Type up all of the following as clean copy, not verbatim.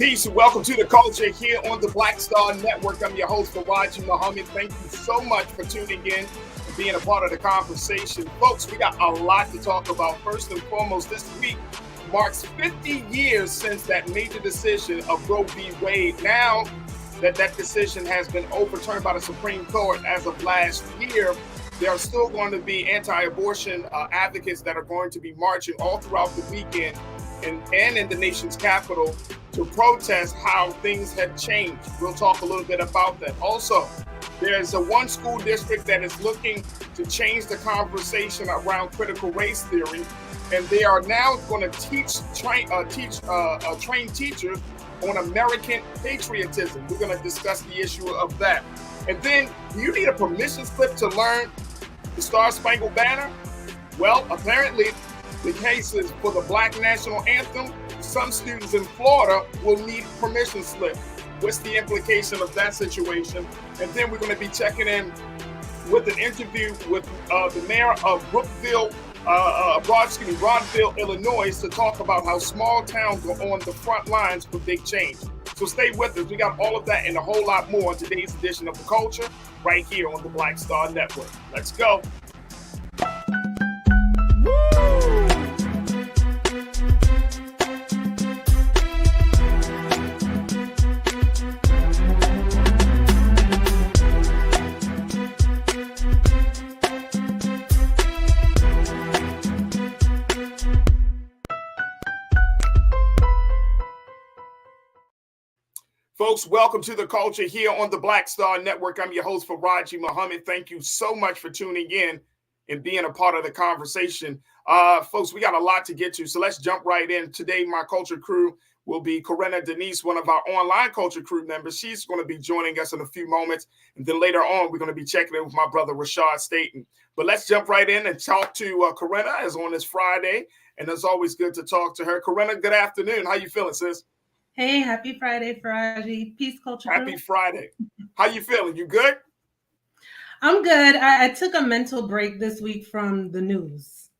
Peace and welcome to the culture here on the Black Star Network. I'm your host, Farajii. Thank you so much for tuning in and being a part of the conversation. Folks, we got a lot to talk about. First and foremost, this week marks 50 years since that major decision of Roe v. Wade. Now that decision has been overturned by the Supreme Court as of last year, there are still going to be anti-abortion advocates that are going to be marching all throughout the weekend and in the nation's capital to protest how things have changed. We'll talk a little bit about that. Also, there's one school district that is looking to change the conversation around critical race theory, and they are now going to train teachers on American patriotism. We're going to discuss the issue of that. And then, do you need a permission slip to learn the Star-Spangled Banner? Well, apparently, the case is for the Black National Anthem. Some students in Florida will need permission slip. What's the implication of that situation? And then we're going to be checking in with an interview with the mayor of Broadville, Illinois, to talk about how small towns are on the front lines for big change. So stay with us. We got all of that and a whole lot more in today's edition of The Culture right here on the Black Star Network. Let's go. Folks, welcome to the culture here on the Black Star Network. I'm your host, Farajii. Thank you so much for tuning in and being a part of the conversation. Folks, we got a lot to get to, so let's jump right in. Today, my culture crew will be Corinna Denise, one of our online culture crew members. She's going to be joining us in a few moments. And then later on, we're going to be checking in with my brother, Rashad Staten. But let's jump right in and talk to Corinna, as on this Friday. And it's always good to talk to her. Corinna, good afternoon. How you feeling, sis? Hey, happy Friday, Farajii. Peace, culture. Happy Friday. How you feeling? You good? I'm good. I took a mental break this week from the news.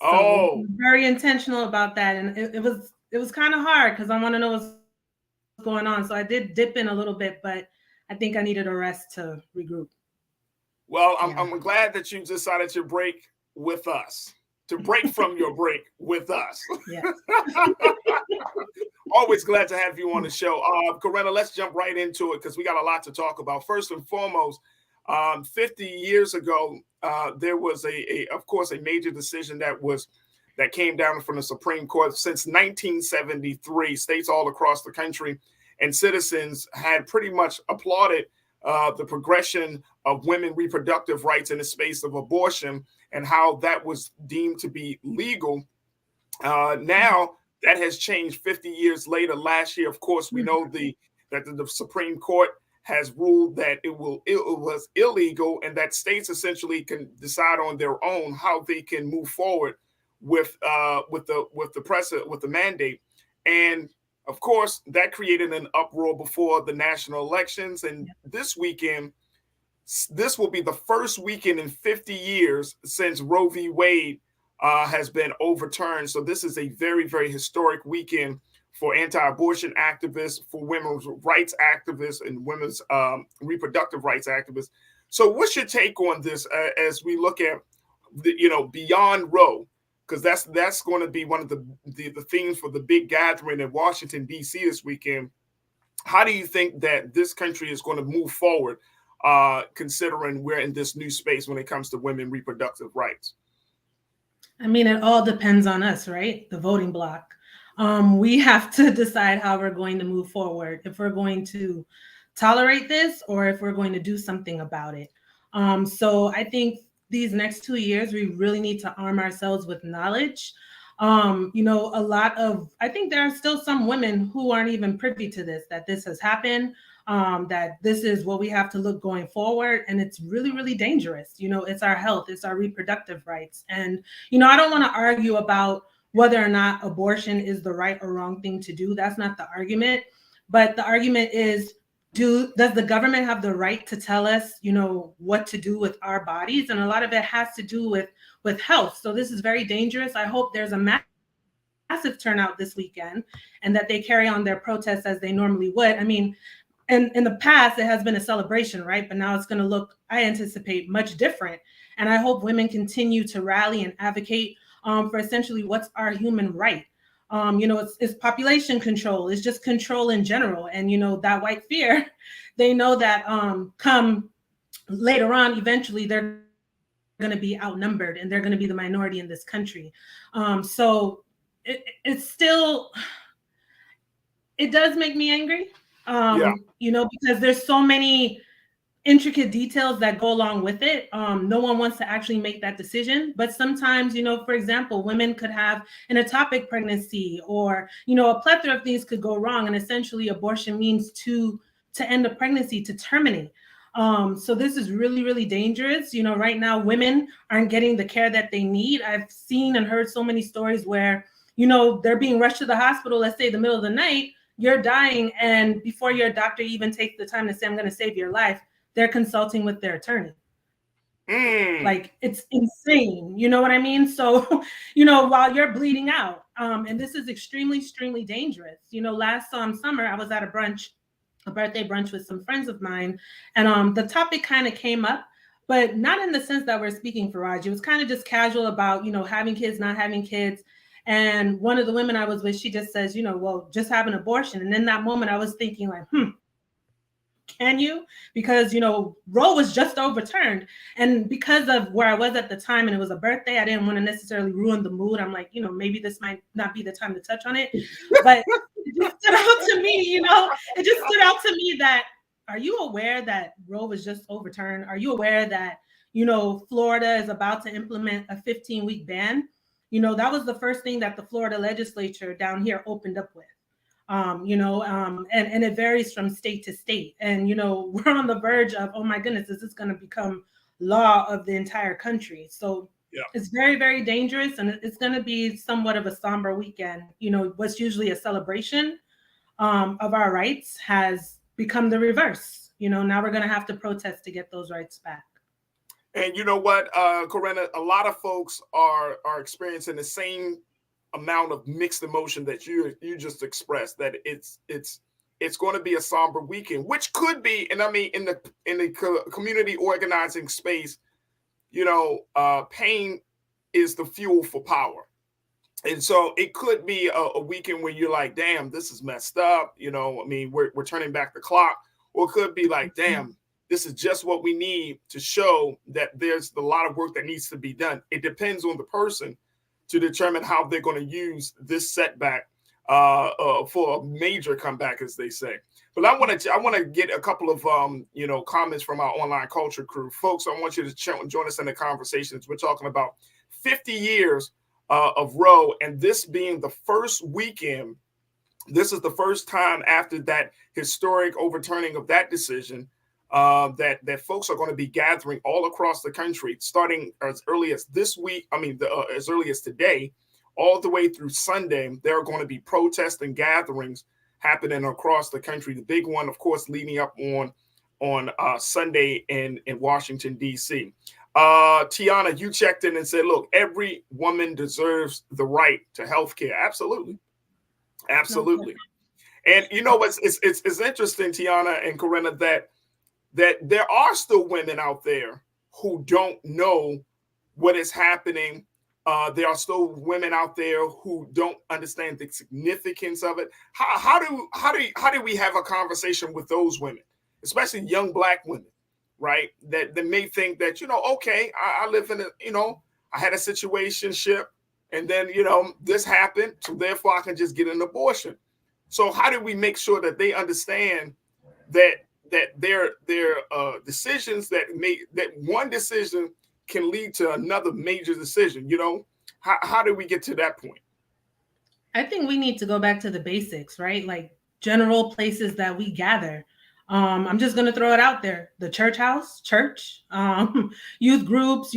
So very intentional about that. And it was kind of hard because I want to know what's going on. So I did dip in a little bit, but I think I needed a rest to regroup. Well, I'm glad that you decided to break with us, to break from your break with us. Yes. Always glad to have you on the show. Corinna, let's jump right into it because we got a lot to talk about. First and foremost, 50 years ago, there was of course, a major decision that came down from the Supreme Court. Since 1973, states all across the country and citizens had pretty much applauded the progression of women reproductive rights in the space of abortion and how that was deemed to be legal. Now, that has changed 50 years later. Last year, of course, we know that the Supreme Court has ruled that it was illegal, and that states essentially can decide on their own how they can move forward with the mandate. And of course, that created an uproar before the national elections. And this weekend, this will be the first weekend in 50 years since Roe v. Wade has been overturned. So this is a very, very historic weekend for anti-abortion activists, for women's rights activists, and women's reproductive rights activists. So what's your take on this as we look at beyond Roe? Because that's going to be one of the themes for the big gathering in Washington, D.C. this weekend. How do you think that this country is going to move forward, considering we're in this new space when it comes to women reproductive rights? I mean, it all depends on us, right? The voting bloc. We have to decide how we're going to move forward, if we're going to tolerate this or if we're going to do something about it. So I think these next 2 years, we really need to arm ourselves with knowledge. I think there are still some women who aren't even privy to this, that this has happened, that this is what we have to look going forward. And it's really, really dangerous. It's our health, it's our reproductive rights. And, I don't want to argue about whether or not abortion is the right or wrong thing to do. That's not the argument. But the argument is, does the government have the right to tell us, what to do with our bodies? And a lot of it has to do with health. So this is very dangerous. I hope there's a massive turnout this weekend, and that they carry on their protests as they normally would. I mean, and in the past, it has been a celebration, right? But now it's going to look, I anticipate, much different. And I hope women continue to rally and advocate for essentially what's our human right. It's population control. It's just control in general. And, that white fear, they know that come later on, eventually they're going to be outnumbered and they're going to be the minority in this country. So it's still, it does make me angry, because there's so many intricate details that go along with it. No one wants to actually make that decision. But sometimes, for example, women could have an ectopic pregnancy, or, a plethora of things could go wrong. And essentially abortion means to end a pregnancy, to terminate. So this is really, really dangerous. Right now, women aren't getting the care that they need. I've seen and heard so many stories where, they're being rushed to the hospital, let's say the middle of the night, you're dying. And before your doctor even takes the time to say, I'm going to save your life, they're consulting with their attorney. Like, it's insane. You know what I mean? So, while you're bleeding out, and this is extremely, extremely dangerous. Last summer, I was at a birthday brunch with some friends of mine, and the topic kind of came up, but not in the sense that we're speaking Farajii. It was kind of just casual about, having kids, not having kids. And one of the women I was with, she just says, well, just have an abortion. And in that moment, I was thinking like, can you? Because, Roe was just overturned. And because of where I was at the time, and it was a birthday, I didn't want to necessarily ruin the mood. I'm like, maybe this might not be the time to touch on it. But it just stood out to me, it just stood out to me that, are you aware that Roe was just overturned? Are you aware that, Florida is about to implement a 15-week ban? That was the first thing that the Florida legislature down here opened up with. And it varies from state to state. And, we're on the verge of, oh my goodness, is this going to become law of the entire country? So It's very, very dangerous. And it's going to be somewhat of a somber weekend. What's usually a celebration of our rights has become the reverse. Now we're going to have to protest to get those rights back. And you know what, Corinna, a lot of folks are experiencing the same amount of mixed emotion that you just expressed, that it's going to be a somber weekend, which could be, and I mean, in the community organizing space, pain is the fuel for power. And so it could be a weekend where you're like, damn, this is messed up. We're turning back the clock. Or it could be like, damn, this is just what we need to show that there's a lot of work that needs to be done. It depends on the person to determine how they're going to use this setback for a major comeback, as they say. But I want to get a couple of comments from our online culture crew, folks. I want you to join us in the conversations. We're talking about 50 years of Roe, and this being the first weekend. This is the first time after that historic overturning of that decision that folks are going to be gathering all across the country, starting as early as this week. As early as today, all the way through Sunday. There are going to be protests and gatherings happening across the country. The big one, of course, leading up on Sunday in Washington, D.C. Tiana, you checked in and said, look, every woman deserves the right to health care. Absolutely. Absolutely. And it's interesting, Tiana and Corinna, that there are still women out there who don't know what is happening. There are still women out there who don't understand the significance of it. How do we have a conversation with those women, especially young Black women, right? That may think that, okay, I live in I had a situationship, and then, this happened, so therefore I can just get an abortion. So how do we make sure that they understand that their decisions that one decision can lead to another major decision? How do we get to that point? I think we need to go back to the basics, right? Like general places that we gather. I'm just going to throw it out there. The church, youth groups,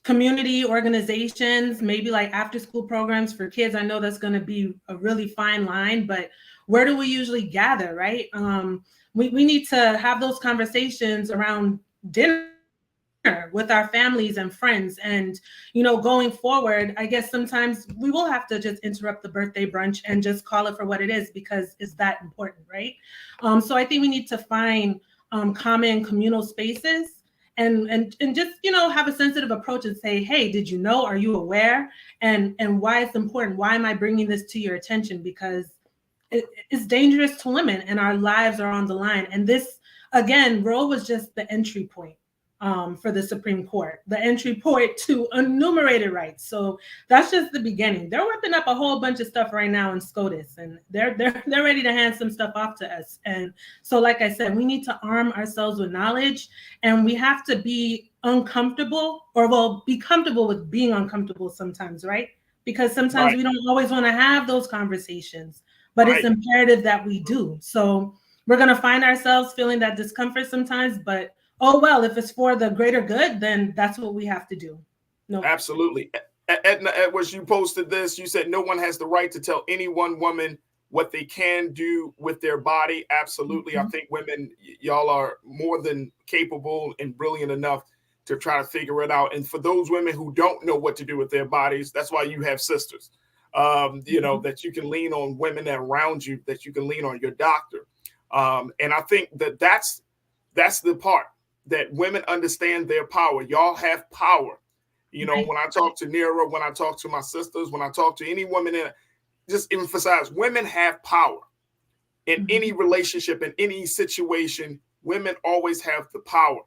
community organizations, maybe like after school programs for kids. I know that's going to be a really fine line, but where do we usually gather, right? We need to have those conversations around dinner with our families and friends. And, going forward, I guess sometimes we will have to just interrupt the birthday brunch and just call it for what it is, because it's that important, right? So I think we need to find common communal spaces and just, have a sensitive approach and say, hey, did you know? Are you aware? And why it's important? Why am I bringing this to your attention? Because it's dangerous to women and our lives are on the line. And this, again, Roe was just the entry point for the Supreme Court, the entry point to enumerated rights. So that's just the beginning. They're whipping up a whole bunch of stuff right now in SCOTUS, and they're ready to hand some stuff off to us. And so, like I said, we need to arm ourselves with knowledge, and we have to be uncomfortable, or be comfortable with being uncomfortable sometimes, right? Because sometimes we don't always want to have those conversations, but it's imperative that we do. So we're going to find ourselves feeling that discomfort sometimes, but oh, well, if it's for the greater good, then that's what we have to do. No. Absolutely. Edna Edwards, you posted this. You said no one has the right to tell any one woman what they can do with their body. Absolutely. I think women, y'all are more than capable and brilliant enough to try to figure it out. And for those women who don't know what to do with their bodies, that's why you have sisters, that you can lean on, women that around you, that you can lean on, your doctor. And I think that's the part, that women understand their power. Y'all have power. When I talk to Nira, when I talk to my sisters, when I talk to any woman, just emphasize women have power in any relationship, in any situation. Women always have the power.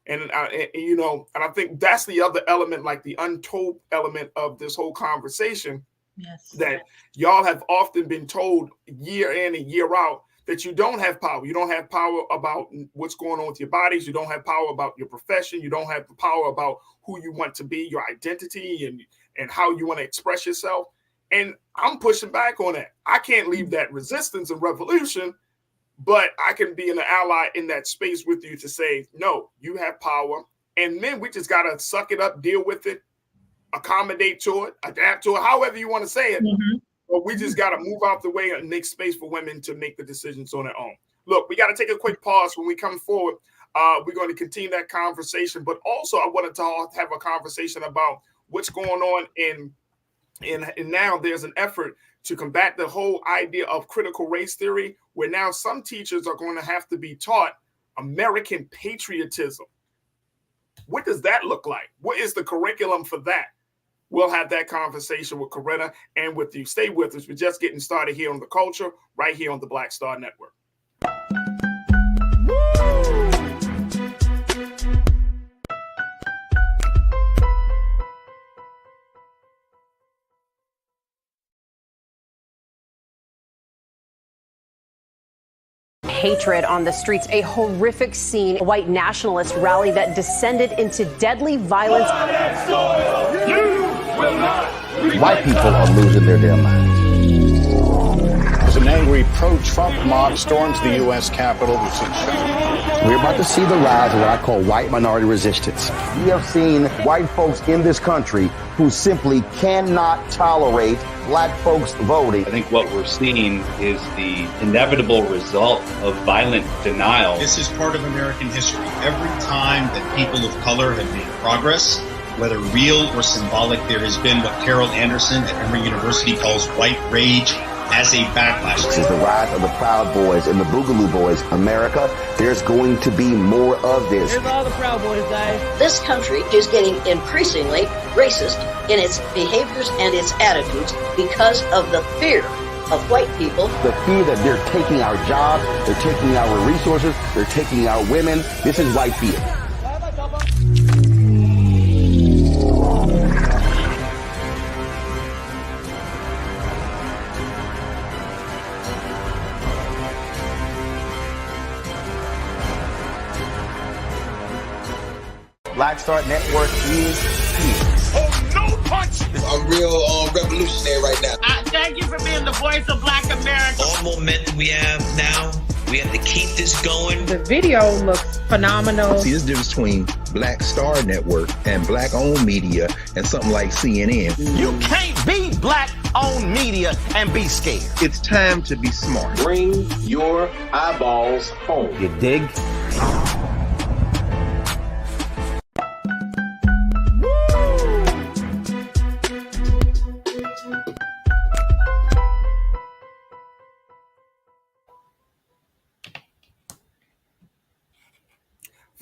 And I think that's the other element, like the untold element of this whole conversation. Yes. That y'all have often been told year in and year out that you don't have power. You don't have power about what's going on with your bodies. You don't have power about your profession. You don't have the power about who you want to be, your identity, and how you want to express yourself. And I'm pushing back on that. I can't leave that resistance and revolution, but I can be an ally in that space with you to say, no, you have power. And then we just got to suck it up, deal with it, accommodate to it, adapt to it, however you want to say it. But we just got to move out the way and make space for women to make the decisions on their own. Look, we got to take a quick pause. When we come forward, we're going to continue that conversation. But also, I wanted to have a conversation about what's going on and now there's an effort to combat the whole idea of critical race theory, where now some teachers are going to have to be taught American patriotism. What does that look like? What is the curriculum for that? We'll have that conversation with Corinna and with you. Stay with us. We're just getting started here on The Culture, right here on the Black Star Network. Hatred on the streets, a horrific scene, a white nationalist rally that descended into deadly violence. White people are losing their damn minds. As an angry pro-Trump mob storms the U.S. Capitol, We're about to see the rise of what I call white minority resistance. We have seen white folks in this country who simply cannot tolerate black folks voting. I think what we're seeing is the inevitable result of violent denial. This is part of American history. Every time that people of color have made progress, whether real or symbolic, there has been what Carol Anderson at Emory University calls white rage as a backlash. This is the rise of the Proud Boys and the Boogaloo Boys. America, there's going to be more of this. Here's all the Proud Boys, guys. This country is getting increasingly racist in its behaviors and its attitudes because of the fear of white people. The fear that they're taking our jobs, they're taking our resources, they're taking our women. This is white fear. Black Star Network is here. Oh, no punch! I'm real revolutionary right now. Thank you for being the voice of Black America. All momentum we have now, we have to keep this going. The video looks phenomenal. See, there's a difference between Black Star Network and black-owned media and something like CNN. You can't be black-owned media and be scared. It's time to be smart. Bring your eyeballs home. You dig?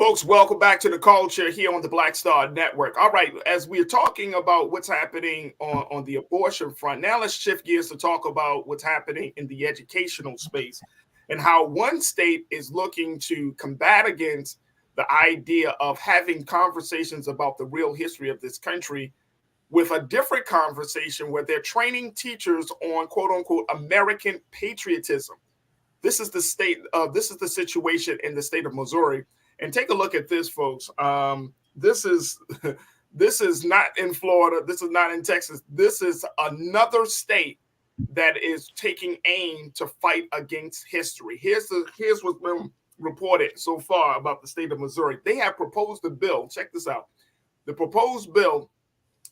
Folks, welcome back to The Culture here on the Black Star Network. All right, as we're talking about what's happening on the abortion front, now let's shift gears to talk about what's happening in the educational space and how one state is looking to combat against the idea of having conversations about the real history of this country with a different conversation where they're training teachers on quote unquote American patriotism. This is the situation in the state of Missouri. And take a look at this, folks. This is not in Florida. This is not in Texas. This is another state that is taking aim to fight against history. Here's what's been reported so far about the state of Missouri. They have proposed a bill. Check this out. The proposed bill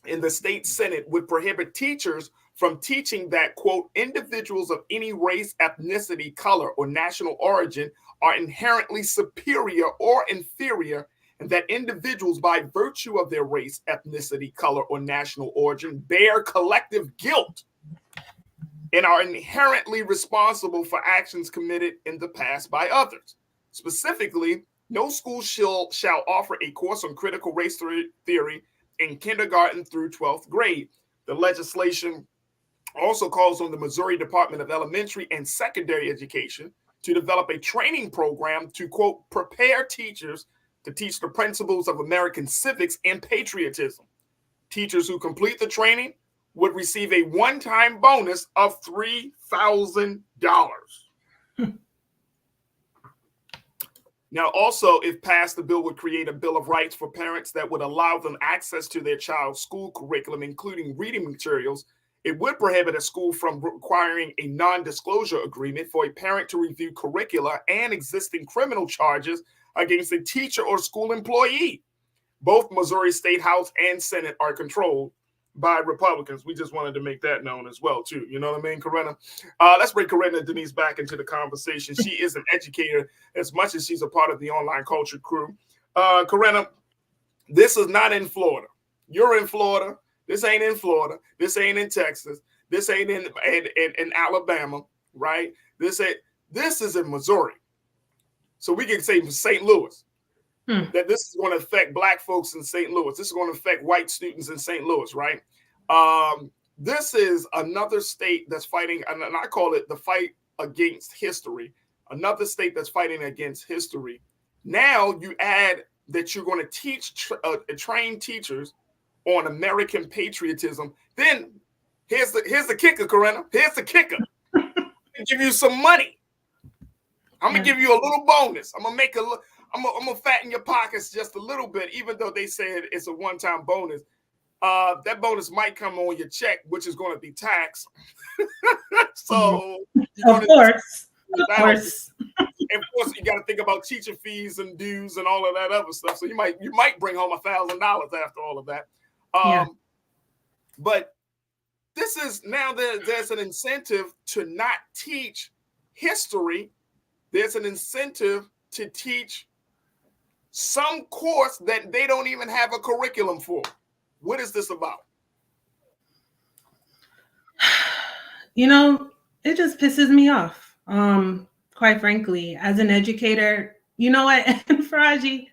in the state Senate would prohibit teachers from teaching that, quote, individuals of any race, ethnicity, color, or national origin are inherently superior or inferior, and that individuals, by virtue of their race, ethnicity, color, or national origin, bear collective guilt and are inherently responsible for actions committed in the past by others. Specifically, no school shall offer a course on critical race theory in kindergarten through 12th grade. The legislation also calls on the Missouri Department of Elementary and Secondary Education to develop a training program to, quote, prepare teachers to teach the principles of American civics and patriotism. Teachers who complete the training would receive a one-time bonus of $3,000. Now, also, if passed, the bill would create a Bill of Rights for parents that would allow them access to their child's school curriculum, including reading materials. It would prohibit a school from requiring a non-disclosure agreement for a parent to review curricula and existing criminal charges against a teacher or school employee. Both Missouri State House and Senate are controlled by Republicans. We just wanted to make that known as well, too. You know what I mean, Corinna? Let's bring Corinna Denise back into the conversation. She is an educator as much as she's a part of the online culture crew. Corinna, this is not in Florida. You're in Florida. This ain't in Florida. This ain't in Texas. This ain't in Alabama, right? This is in Missouri. So we can say St. Louis. That this is going to affect Black folks in St. Louis. This is going to affect white students in St. Louis, right? This is another state that's fighting, and I call it the fight against history. Another state that's fighting against history. Now you add that you're going to teach, train teachers on American patriotism. Then here's the kicker, Corinna. Here's the kicker. I'll give you some money. I'm gonna give you a little bonus. I'm gonna fatten your pockets just a little bit, even though they said it's a one-time bonus. That bonus might come on your check, which is going to be taxed. So, of course. And of course, you got to think about teacher fees and dues and all of that other stuff. So you might bring home $1,000 after all of that. But this is now there's an incentive to not teach history. There's an incentive to teach some course that they don't even have a curriculum for. What is this about? You know, it just pisses me off. Quite frankly, as an educator, you know what, and Farajii,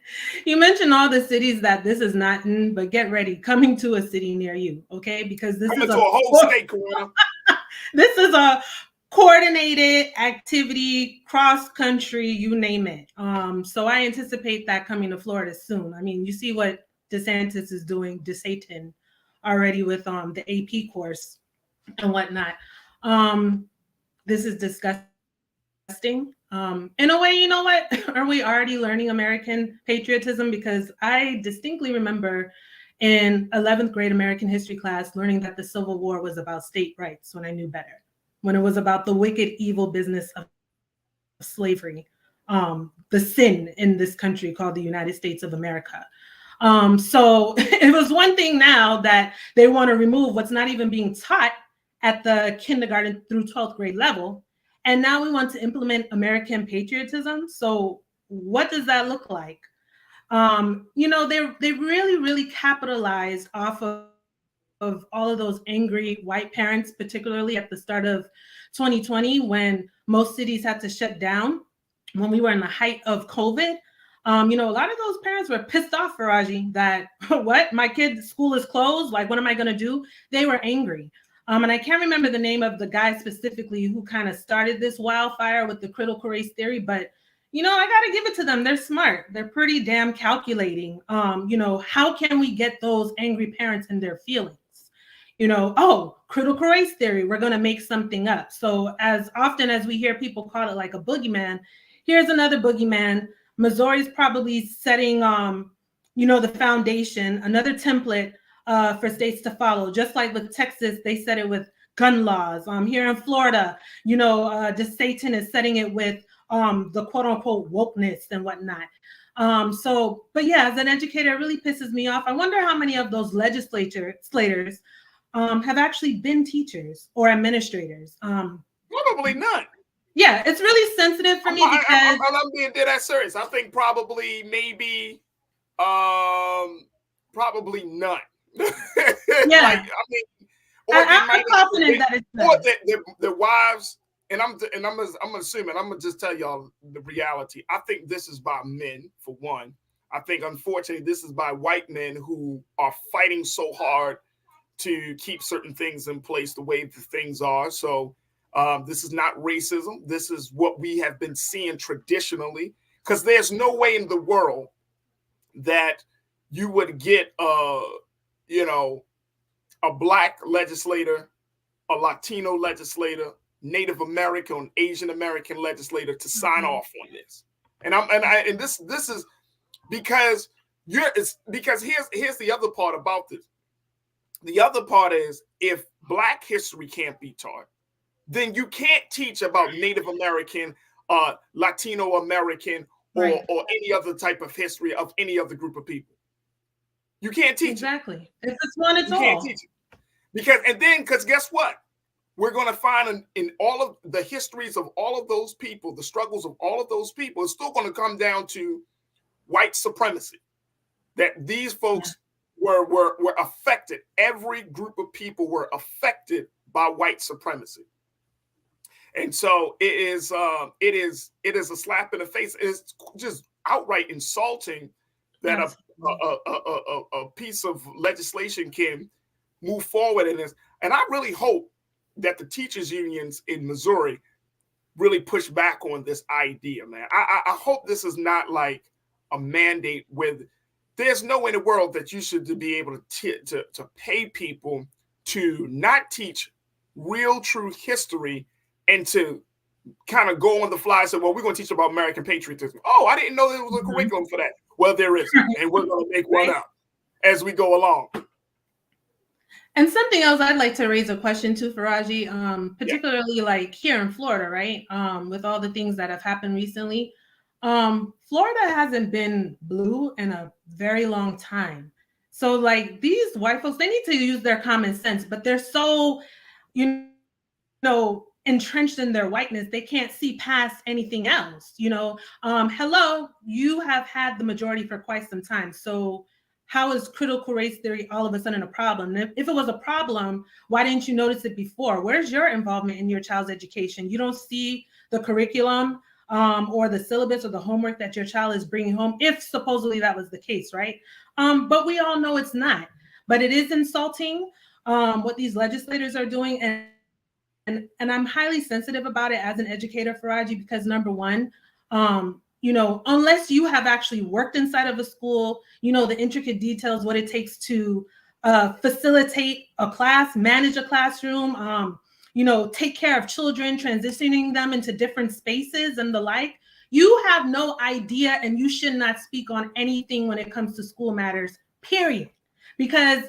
you mentioned all the cities that this is not in, but get ready, coming to a city near you, okay? Because this is a whole state, Corona. This is a coordinated activity, cross country, you name it. So I anticipate that coming to Florida soon. I mean, you see what DeSantis is doing, DeSatan, already with the AP course and whatnot. This is disgusting. In a way, you know what? Are we already learning American patriotism? Because I distinctly remember in 11th grade American history class learning that the Civil War was about state rights when I knew better. When it was about the wicked, evil business of slavery, the sin in this country called the United States of America. So it was one thing now that they want to remove what's not even being taught at the kindergarten through 12th grade level. And now we want to implement American patriotism. So what does that look like? You know, they really, really capitalized off of all of those angry white parents, particularly at the start of 2020, when most cities had to shut down, when we were in the height of COVID. You know, a lot of those parents were pissed off, Farajii, that what, my kid's school is closed. Like, what am I going to do? They were angry. And I can't remember the name of the guy specifically who kind of started this wildfire with the critical race theory, but you know, I got to give it to them. They're smart. They're pretty damn calculating. You know, how can we get those angry parents in their feelings? You know, oh, critical race theory, we're going to make something up. So as often as we hear people call it like a boogeyman, here's another boogeyman. Missouri's probably setting, you know, the foundation, another template for states to follow. Just like with Texas, they said it with gun laws. Here in Florida, you know, DeSatan is setting it with the quote unquote wokeness and whatnot. But yeah, as an educator, it really pisses me off. I wonder how many of those legislators have actually been teachers or administrators. Probably none. Yeah, it's really sensitive for me because I'm being dead ass serious. I think probably maybe probably none. Yeah, like, I mean, I'm confident that it's or the wives. And I'm assuming, I'm gonna just tell y'all the reality. I think this is by men, for one. I think, unfortunately, this is by white men who are fighting so hard to keep certain things in place the way the things are. So this is not racism. This is what we have been seeing traditionally, because there's no way in the world that you would get, you know, a Black legislator, a Latino legislator, Native American, Asian American legislator to sign off on this. And this is because here's the other part about this. The other part is, if Black history can't be taught, then you can't teach about Native American, Latino American, or any other type of history of any other group of people. You can't teach exactly. If it's one, it's you all. Can't teach it. Because guess what? We're going to find in all of the histories of all of those people, the struggles of all of those people, it's still going to come down to white supremacy. That these folks were affected. Every group of people were affected by white supremacy. And so it is a slap in the face. It's just outright insulting that a piece of legislation can move forward in this. And I really hope that the teachers unions in Missouri really push back on this idea, man. I hope this is not like a mandate with, there's no way in the world that you should be able to pay people to not teach real, true history and to kind of go on the fly and say, well, we're going to teach about American patriotism. Oh, I didn't know there was a curriculum for that. Well, there is, and we're going to make one up as we go along. And something else I'd like to raise a question to, Farajii, particularly like here in Florida, right? With all the things that have happened recently, Florida hasn't been blue in a very long time. So like these white folks, they need to use their common sense, but they're so, you know, entrenched in their whiteness, they can't see past anything else. You know, hello, you have had the majority for quite some time. So how is critical race theory all of a sudden a problem? And if it was a problem, why didn't you notice it before? Where's your involvement in your child's education? You don't see the curriculum or the syllabus or the homework that your child is bringing home, if supposedly that was the case, right? But we all know it's not. But it is insulting what these legislators are doing. And I'm highly sensitive about it as an educator, Farajii, because number one, you know, unless you have actually worked inside of a school, you know, the intricate details, what it takes to facilitate a class, manage a classroom, you know, take care of children, transitioning them into different spaces and the like, you have no idea, and you should not speak on anything when it comes to school matters, period. Because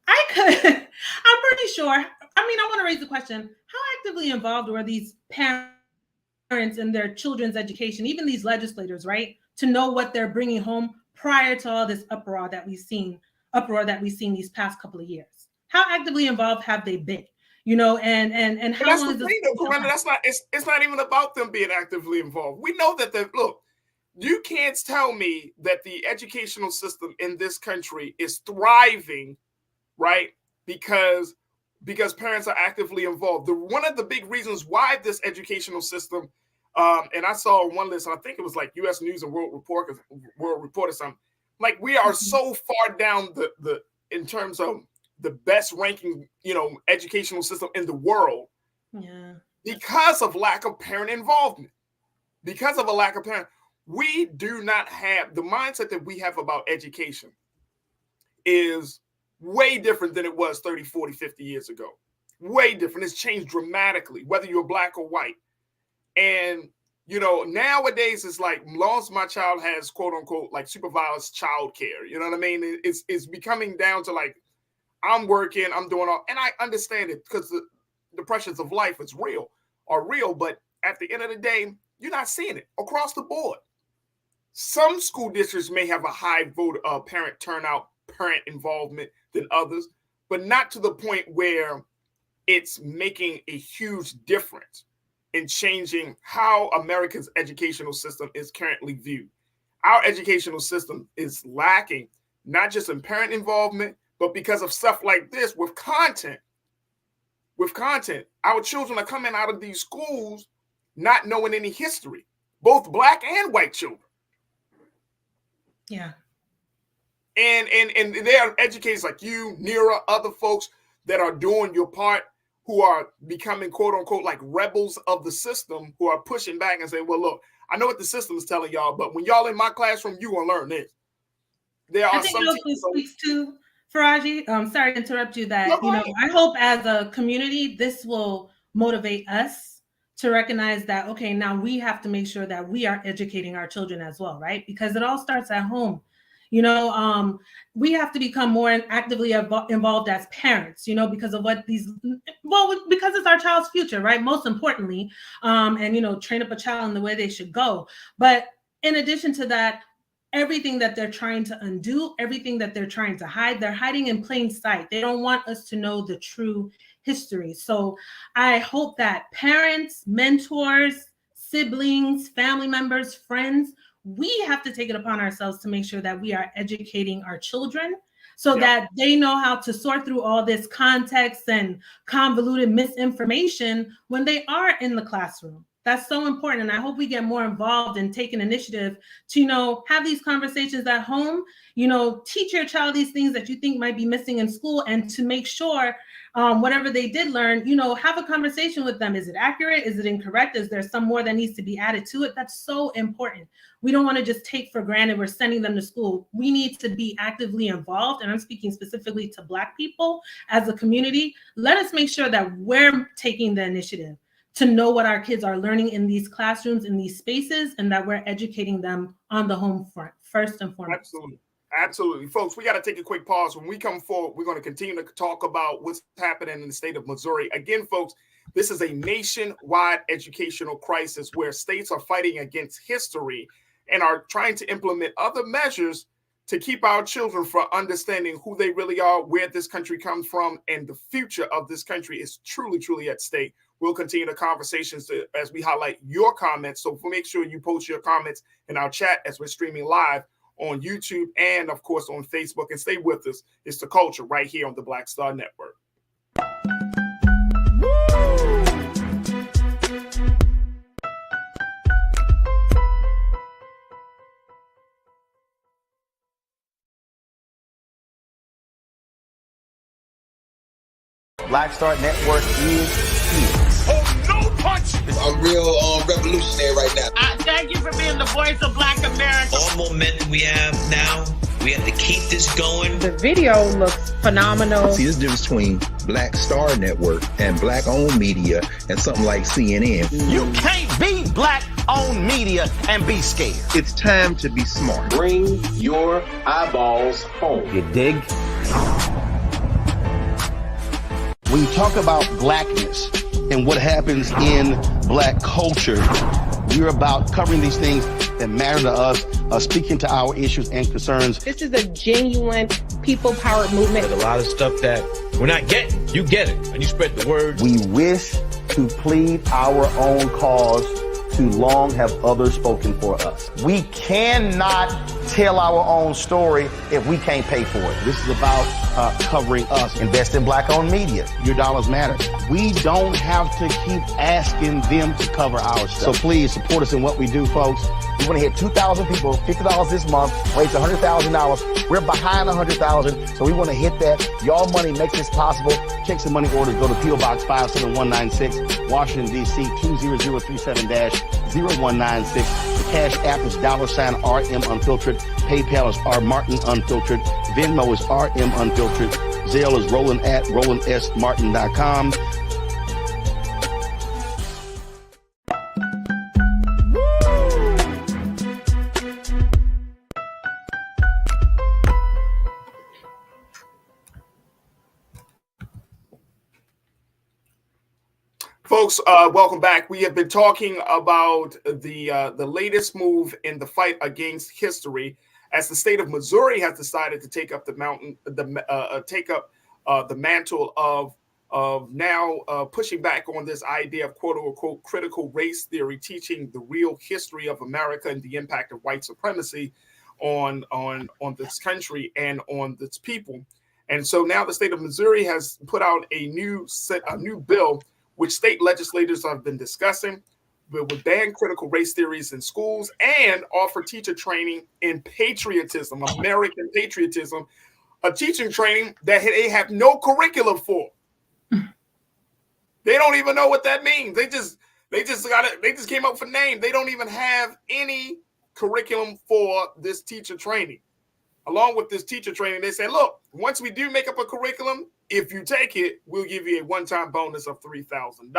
I'm pretty sure, I mean, I want to raise the question, how actively involved were these parents in their children's education, even these legislators, right, to know what they're bringing home prior to all this uproar that we've seen these past couple of years? How actively involved have they been? You know, and how long is this? That's not. It's not even about them being actively involved. We know that look, you can't tell me that the educational system in this country is thriving, right? Because parents are actively involved. One of the big reasons why this educational system And I saw one list, and I think it was like U.S. News and World Report or something. Like, we are so far down the in terms of the best ranking, educational system in the world. Yeah. Because of lack of parent involvement. Because of a lack of parent, we do not have the mindset that we have about education is way different than it was 30, 40, 50 years ago. Way different. It's changed dramatically, whether you're black or white. And, nowadays it's like, as long as my child has, quote unquote, like supervised child care, you know what I mean? It's becoming down to like, I'm working, I'm doing all, and I understand it because the pressures of life are real, but at the end of the day, you're not seeing it across the board. Some school districts may have a high parent turnout, parent involvement than others, but not to the point where it's making a huge difference in changing how America's educational system is currently viewed. Our educational system is lacking, not just in parent involvement, but because of stuff like this with content. Our children are coming out of these schools not knowing any history, both black and white children. Yeah. And there are educators like you, Nira, other folks that are doing your part, who are becoming, quote unquote, like rebels of the system, who are pushing back and saying, well, look, I know what the system is telling y'all, but when y'all in my classroom, you gonna learn this. There are some speaks to Farajii. Sorry to interrupt you. I hope as a community, this will motivate us to recognize that, okay, now we have to make sure that we are educating our children as well, right? Because it all starts at home. We have to become more actively involved as parents, because of because it's our child's future, right? Most importantly, and, train up a child in the way they should go. But in addition to that, everything that they're trying to undo, everything that they're trying to hide, they're hiding in plain sight. They don't want us to know the true history. So I hope that parents, mentors, siblings, family members, friends, we have to take it upon ourselves to make sure that we are educating our children so that they know how to sort through all this context and convoluted misinformation when they are in the classroom. That's so important. And I hope we get more involved and take an initiative to, have these conversations at home, teach your child these things that you think might be missing in school, and to make sure whatever they did learn, have a conversation with them. Is it accurate? Is it incorrect? Is there some more that needs to be added to it? That's so important. We don't want to just take for granted we're sending them to school. We need to be actively involved. And I'm speaking specifically to Black people as a community. Let us make sure that we're taking the initiative to know what our kids are learning in these classrooms, in these spaces, and that we're educating them on the home front, first and foremost. Absolutely. Folks, we got to take a quick pause. When we come forward, we're going to continue to talk about what's happening in the state of Missouri. Again, folks, this is a nationwide educational crisis where states are fighting against history and are trying to implement other measures to keep our children from understanding who they really are, where this country comes from, and the future of this country is truly, truly at stake. We'll continue the conversations as we highlight your comments. So make sure you post your comments in our chat as we're streaming live on YouTube and, of course, on Facebook. And stay with us. It's The Culture right here on the Black Star Network. Black Star Network is here. Oh, no punch! I'm real revolutionary right now. Thank you for being the voice of Black America. All momentum we have now, we have to keep this going. The video looks phenomenal. See, there's a difference between Black Star Network and Black-owned media and something like CNN. You can't be Black-owned media and be scared. It's time to be smart. Bring your eyeballs home. You dig? When you talk about blackness and what happens in Black culture, we're about covering these things that matter to us, speaking to our issues and concerns. This is a genuine people-powered movement. There's a lot of stuff that we're not getting. You get it, and you spread the word. We wish to plead our own cause Too long have others spoken for us. We cannot tell our own story if we can't pay for it. This is about covering us. Invest in Black-owned media. Your dollars matter. We don't have to keep asking them to cover our stuff. So please support us in what we do, folks. We want to hit 2,000 people, $50 this month, raise $100,000. We're behind 100,000, so we want to hit that. Y'all money makes this possible. Checks and money orders go to P.O. Box 57196, Washington, D.C. 20037-0196. The Cash App is $RM Unfiltered. PayPal is R Martin Unfiltered. Venmo is RM Unfiltered. Zelle is Roland at RolandSMartin.com. Folks, welcome back. We have been talking about the latest move in the fight against history, as the state of Missouri has decided to take up the mantle of now pushing back on this idea of quote unquote critical race theory, teaching the real history of America and the impact of white supremacy on this country and on its people. And so now the state of Missouri has put out a new bill, which state legislators have been discussing, would ban critical race theories in schools and offer teacher training in patriotism, American patriotism, a teaching training that they have no curriculum for. They don't even know what that means. They just came up with a name. They don't even have any curriculum for this teacher training. Along with this teacher training, they said, look, once we do make up a curriculum, if you take it, we'll give you a one-time bonus of $3,000.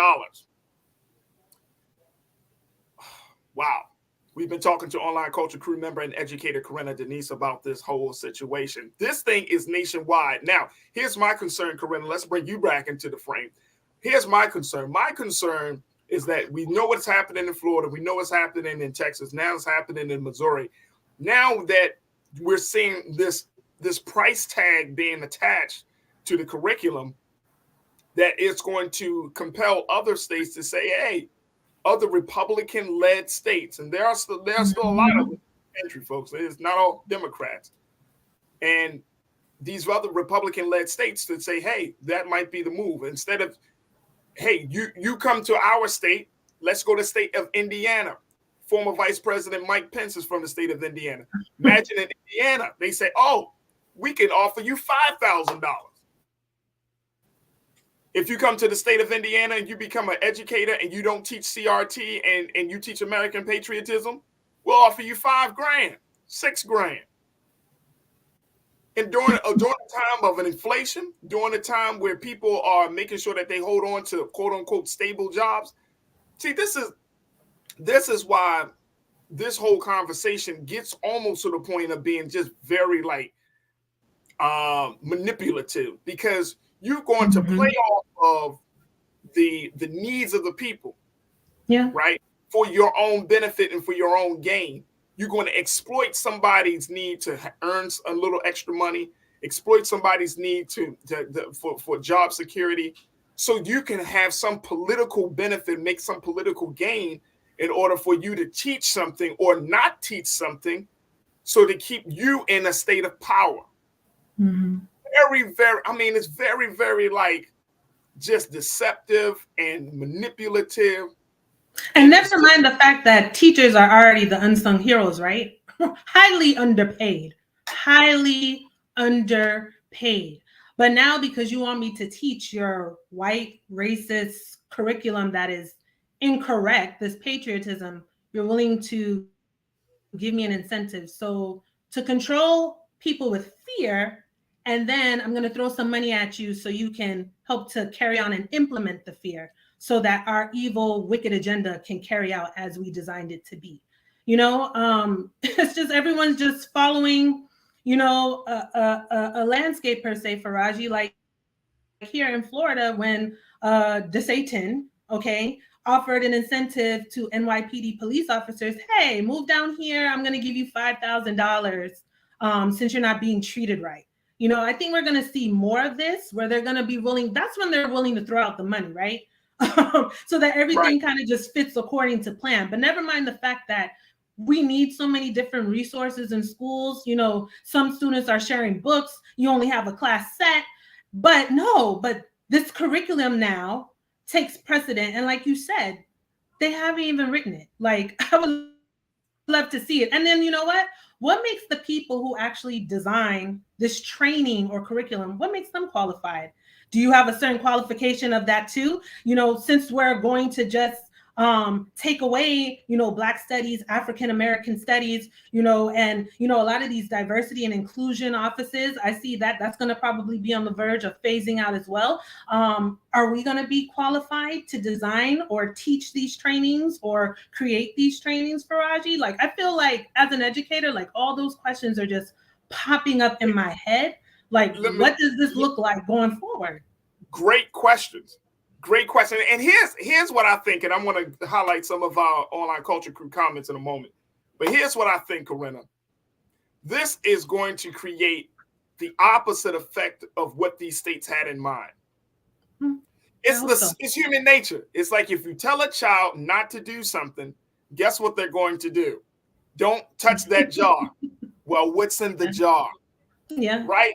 Wow. We've been talking to Online Culture crew member and educator Corinna Denise about this whole situation. This thing is nationwide. Now, here's my concern, Corinna. Let's bring you back into the frame. Here's my concern. My concern is that we know what's happening in Florida. We know what's happening in Texas. Now it's happening in Missouri. Now that we're seeing this price tag being attached to the curriculum, that it's going to compel other states to say, hey, other Republican-led states, and there are still a lot of them in the country, folks. It's not all Democrats. And these other Republican-led states that say, hey, that might be the move. Instead of, hey, you come to our state, let's go to the state of Indiana. Former Vice President Mike Pence is from the state of Indiana. Imagine in Indiana, they say, oh, we can offer you $5,000. If you come to the state of Indiana and you become an educator and you don't teach CRT and you teach American patriotism, we'll offer you $5,000, $6,000. And during a time of an inflation, during a time where people are making sure that they hold on to quote unquote stable jobs. See, this is why this whole conversation gets almost to the point of being just very manipulative, because you're going to play off of the needs of the people, right, for your own benefit and for your own gain. You're going to exploit somebody's need to earn a little extra money, exploit somebody's need for job security, so you can have some political benefit, make some political gain in order for you to teach something or not teach something, so to keep you in a state of power. Mm-hmm. It's very, very just deceptive and manipulative. And never mind the fact that teachers are already the unsung heroes, right? Highly underpaid. But now, because you want me to teach your white racist curriculum that is incorrect, this patriotism, you're willing to give me an incentive. So to control people with fear, and then I'm going to throw some money at you so you can help to carry on and implement the fear, so that our evil, wicked agenda can carry out as we designed it to be. It's just everyone's just following, a landscape per se, Farajii, like here in Florida when DeSatan, offered an incentive to NYPD police officers. Hey, move down here. I'm going to give you $5,000 since you're not being treated right. I think we're going to see more of this where they're going to be willing. That's when they're willing to throw out the money, right? so that everything kind of just fits according to plan. But never mind the fact that we need so many different resources in schools. You know, some students are sharing books. You only have a class set. But this curriculum now takes precedent. And like you said, they haven't even written it. Like, I would love to see it. And then, you know what makes the people who actually design this training or curriculum, what makes them qualified? Do you have a certain qualification of that too? You know, since we're going to just take away, you know, Black studies, African-American studies, you know, and, you know, a lot of these diversity and inclusion offices, I see that that's going to probably be on the verge of phasing out as well. Are we going to be qualified to design or teach these trainings or create these trainings, Farajii? Like, I feel like as an educator, like all those questions are just popping up in my head. Like, what does this look like going forward? Great questions. Great question. And here's what I think, and I'm going to highlight some of our online culture crew comments in a moment. But here's what I think, Corinna. This is going to create the opposite effect of what these states had in mind. It's human nature. It's like if you tell a child not to do something, guess what they're going to do? Don't touch that jar. Well, what's in the jar? Yeah. Right?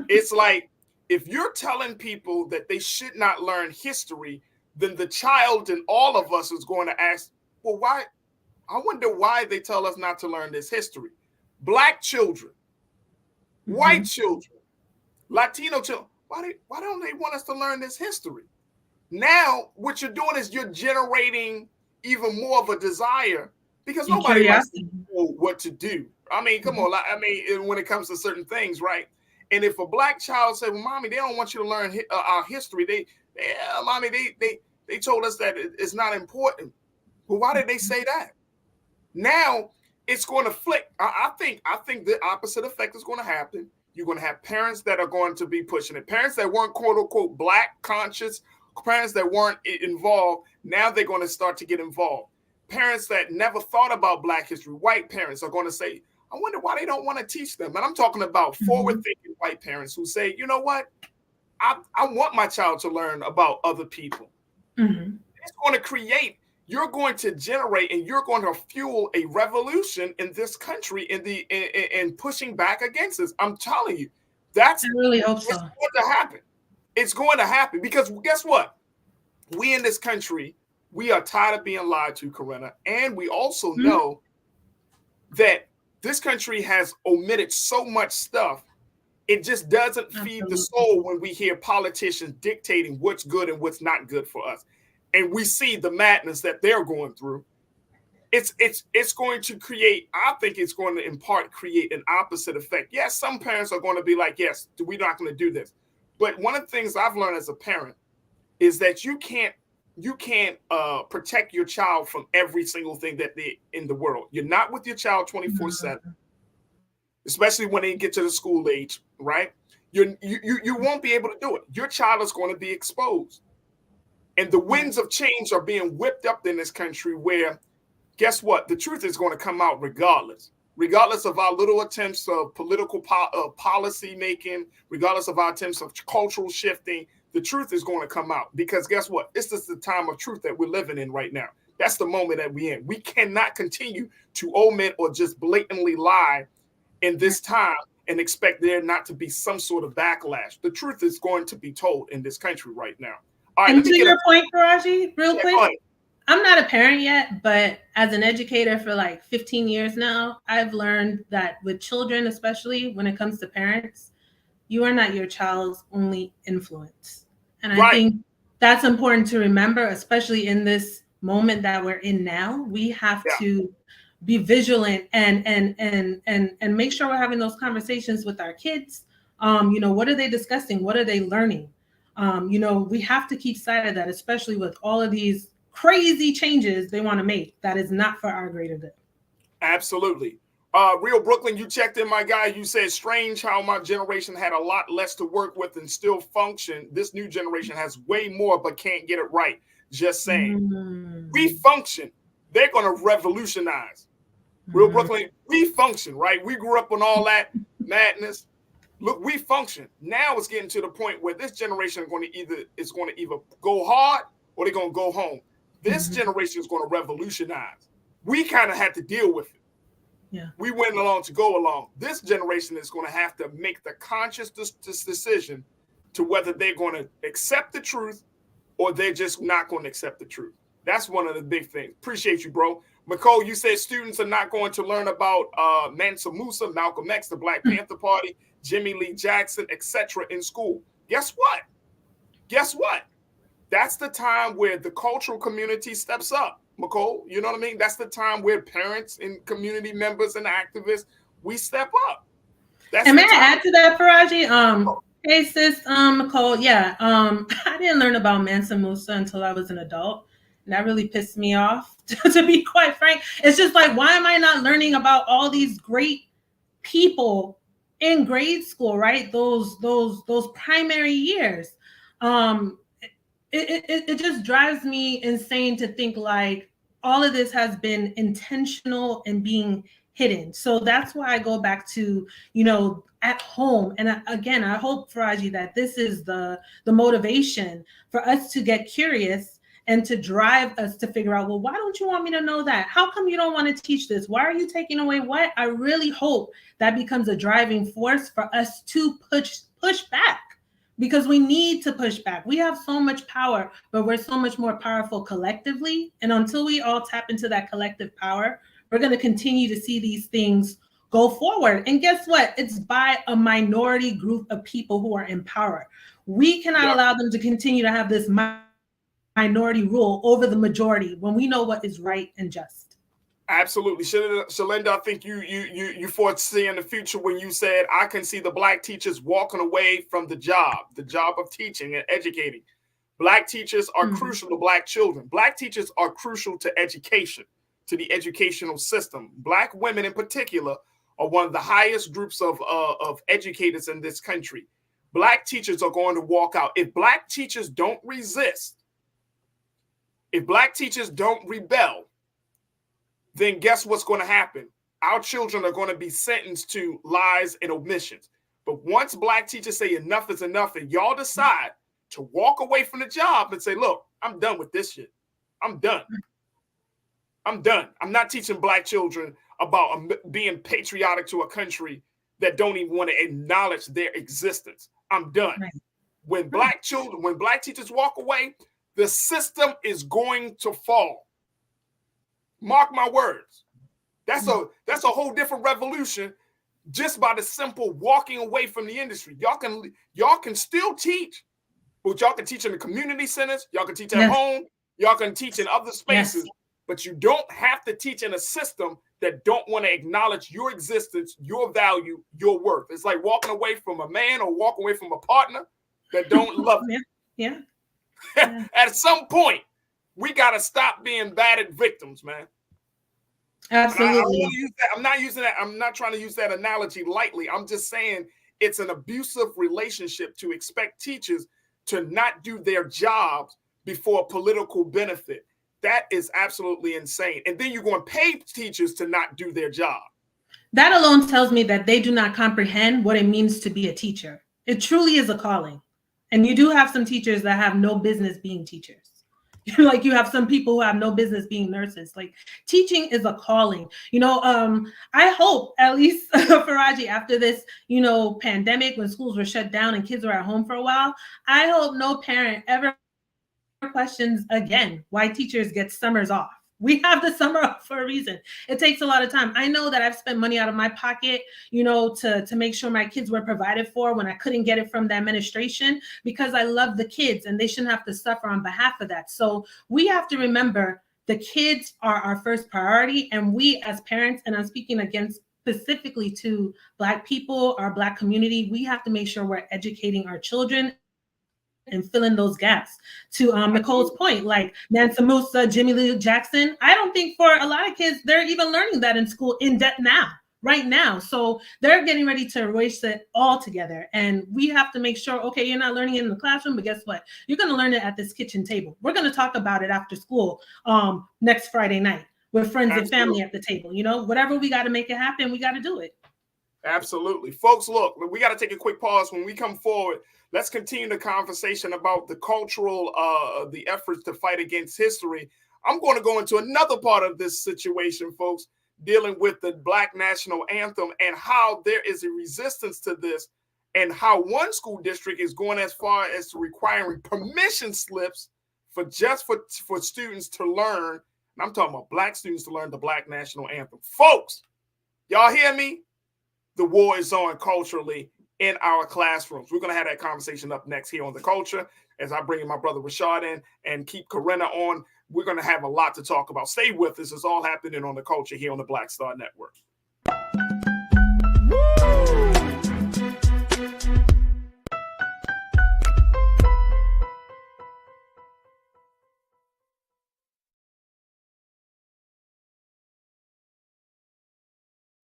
It's like, if you're telling people that they should not learn history, then the child in all of us is going to ask, well, why? I wonder why they tell us not to learn this history. Black children, white children, Latino children, why don't they want us to learn this history? Now, what you're doing is you're generating even more of a desire because nobody likes to know what to do. I mean, come on. I mean, when it comes to certain things, right? And if a Black child said, well, mommy, they don't want you to learn our history. Mommy, they told us that it's not important. Well, why did they say that? Now it's going to flick. I think the opposite effect is going to happen. You're going to have parents that are going to be pushing it. Parents that weren't, quote unquote, Black conscious, parents that weren't involved. Now they're going to start to get involved. Parents that never thought about Black history, white parents are going to say, I wonder why they don't want to teach them. And I'm talking about forward-thinking white parents who say, you know what? I want my child to learn about other people. It's going to create, you're going to generate, and you're going to fuel a revolution in this country in pushing back against this. I'm telling you, I really hope so. It's going to happen. It's going to happen because guess what? We in this country, we are tired of being lied to, Corinna. And we also know that this country has omitted so much stuff. It just doesn't feed the soul when we hear politicians dictating what's good and what's not good for us. And we see the madness that they're going through. It's going to create, I think it's going to in part create an opposite effect. Yes, some parents are going to be like, yes, we're not going to do this. But one of the things I've learned as a parent is that you can't protect your child from every single thing that they in the world. You're not with your child 24/7, especially when they get to the school age, right? You won't be able to do it. Your child is going to be exposed. And the winds of change are being whipped up in this country where, guess what? The truth is going to come out regardless of our little attempts of political policy making, regardless of our attempts of cultural shifting. The truth is going to come out because guess what? This is the time of truth that we're living in right now. That's the moment that we're in. We cannot continue to omit or just blatantly lie in this time and expect there not to be some sort of backlash. The truth is going to be told in this country right now. All right, and to your point, Farajii, real quick, I'm not a parent yet, but as an educator for like 15 years now, I've learned that with children, especially when it comes to parents, you are not your child's only influence. And I think that's important to remember, especially in this moment that we're in now. We have to be vigilant and make sure we're having those conversations with our kids. You know, what are they discussing? What are they learning? You know, we have to keep sight of that, especially with all of these crazy changes they want to make. That is not for our greater good. Absolutely. Real Brooklyn, you checked in, my guy. You said, strange how my generation had a lot less to work with and still function. This new generation has way more, but can't get it right. Just saying. We function. They're going to revolutionize. Real Brooklyn, we function, right? We grew up on all that madness. Look, we function. Now it's getting to the point where this generation is going to either go hard or they're going to go home. This generation is going to revolutionize. We kind of had to deal with it. Yeah. We went along to go along. This generation is going to have to make the conscious decision to whether they're going to accept the truth or they're just not going to accept the truth. That's one of the big things. Appreciate you, bro. Nicole, you said students are not going to learn about Mansa Musa, Malcolm X, the Black Panther Party, Jimmy Lee Jackson, etc. in school. Guess what? Guess what? That's the time where the cultural community steps up, Nicole. You know what I mean? That's the time where parents and community members and activists, we step up. That's and may I add to that, Farajii? Hey, sis, Nicole, yeah, I didn't learn about Mansa Musa until I was an adult. And that really pissed me off, to be quite frank. It's just like, why am I not learning about all these great people in grade school, right? Those primary years. It just drives me insane to think like all of this has been intentional and being hidden. So that's why I go back to, at home. And again, I hope, Farajii, that this is the motivation for us to get curious and to drive us to figure out, well, why don't you want me to know that? How come you don't want to teach this? Why are you taking away what? I really hope that becomes a driving force for us to push back, because we need to push back. We have so much power, but we're so much more powerful collectively. And until we all tap into that collective power, we're going to continue to see these things go forward. And guess what? It's by a minority group of people who are in power. We cannot allow them to continue to have this minority rule over the majority when we know what is right and just. Absolutely. Shalinda, I think you foresee in the future when you said, I can see the Black teachers walking away from the job of teaching and educating. Black teachers are crucial to Black children. Black teachers are crucial to education, to the educational system. Black women in particular are one of the highest groups of educators in this country. Black teachers are going to walk out. If Black teachers don't resist, if Black teachers don't rebel, then guess what's going to happen? Our children are going to be sentenced to lies and omissions. But once Black teachers say enough is enough and y'all decide to walk away from the job and say, look, I'm done with this shit. I'm done. I'm done. I'm not teaching Black children about being patriotic to a country that don't even want to acknowledge their existence. I'm done. Right. When Black teachers walk away, the system is going to fall. Mark my words. That's a whole different revolution just by the simple walking away from the industry. Y'all can still teach, but y'all can teach in the community centers. Y'all can teach at home. Y'all can teach in other spaces, but you don't have to teach in a system that don't want to acknowledge your existence, your value, your worth. It's like walking away from a man or walking away from a partner that don't love you. Yeah. At some point, we got to stop being battered victims, man. Absolutely. I'm not trying to use that analogy lightly. I'm just saying it's an abusive relationship to expect teachers to not do their jobs before political benefit. That is absolutely insane. And then you're going to pay teachers to not do their job. That alone tells me that they do not comprehend what it means to be a teacher. It truly is a calling. And you do have some teachers that have no business being teachers. Like you have some people who have no business being nurses. Like teaching is a calling. I hope at least Farajii, after this, pandemic, when schools were shut down and kids were at home for a while, I hope no parent ever questions again why teachers get summers off. We have the summer off for a reason. It takes a lot of time. I know that I've spent money out of my pocket, to make sure my kids were provided for when I couldn't get it from the administration, because I love the kids and they shouldn't have to suffer on behalf of that. So we have to remember the kids are our first priority. And we as parents, and I'm speaking against specifically to Black people, our Black community, we have to make sure we're educating our children and fill in those gaps. To Nicole's point, like Mansa Musa, Jimmy Lee Jackson, I don't think for a lot of kids, they're even learning that in school in depth right now. So they're getting ready to erase it all together. And we have to make sure, okay, you're not learning it in the classroom, but guess what? You're going to learn it at this kitchen table. We're going to talk about it after school next Friday night with friends and family at the table. Whatever we got to make it happen, we got to do it. Absolutely. Folks, look, we got to take a quick pause. When we come forward, let's continue the conversation about the cultural, the efforts to fight against history. I'm going to go into another part of this situation, folks, dealing with the Black National Anthem and how there is a resistance to this, and how one school district is going as far as to requiring permission slips for students to learn. And I'm talking about Black students to learn the Black National Anthem. Folks, y'all hear me? The war is on culturally in our classrooms. We're going to have that conversation up next here on The Culture as I bring in my brother Rashad in and keep Corinna on. We're going to have a lot to talk about. Stay with us. It's all happening on The Culture here on the Black Star Network.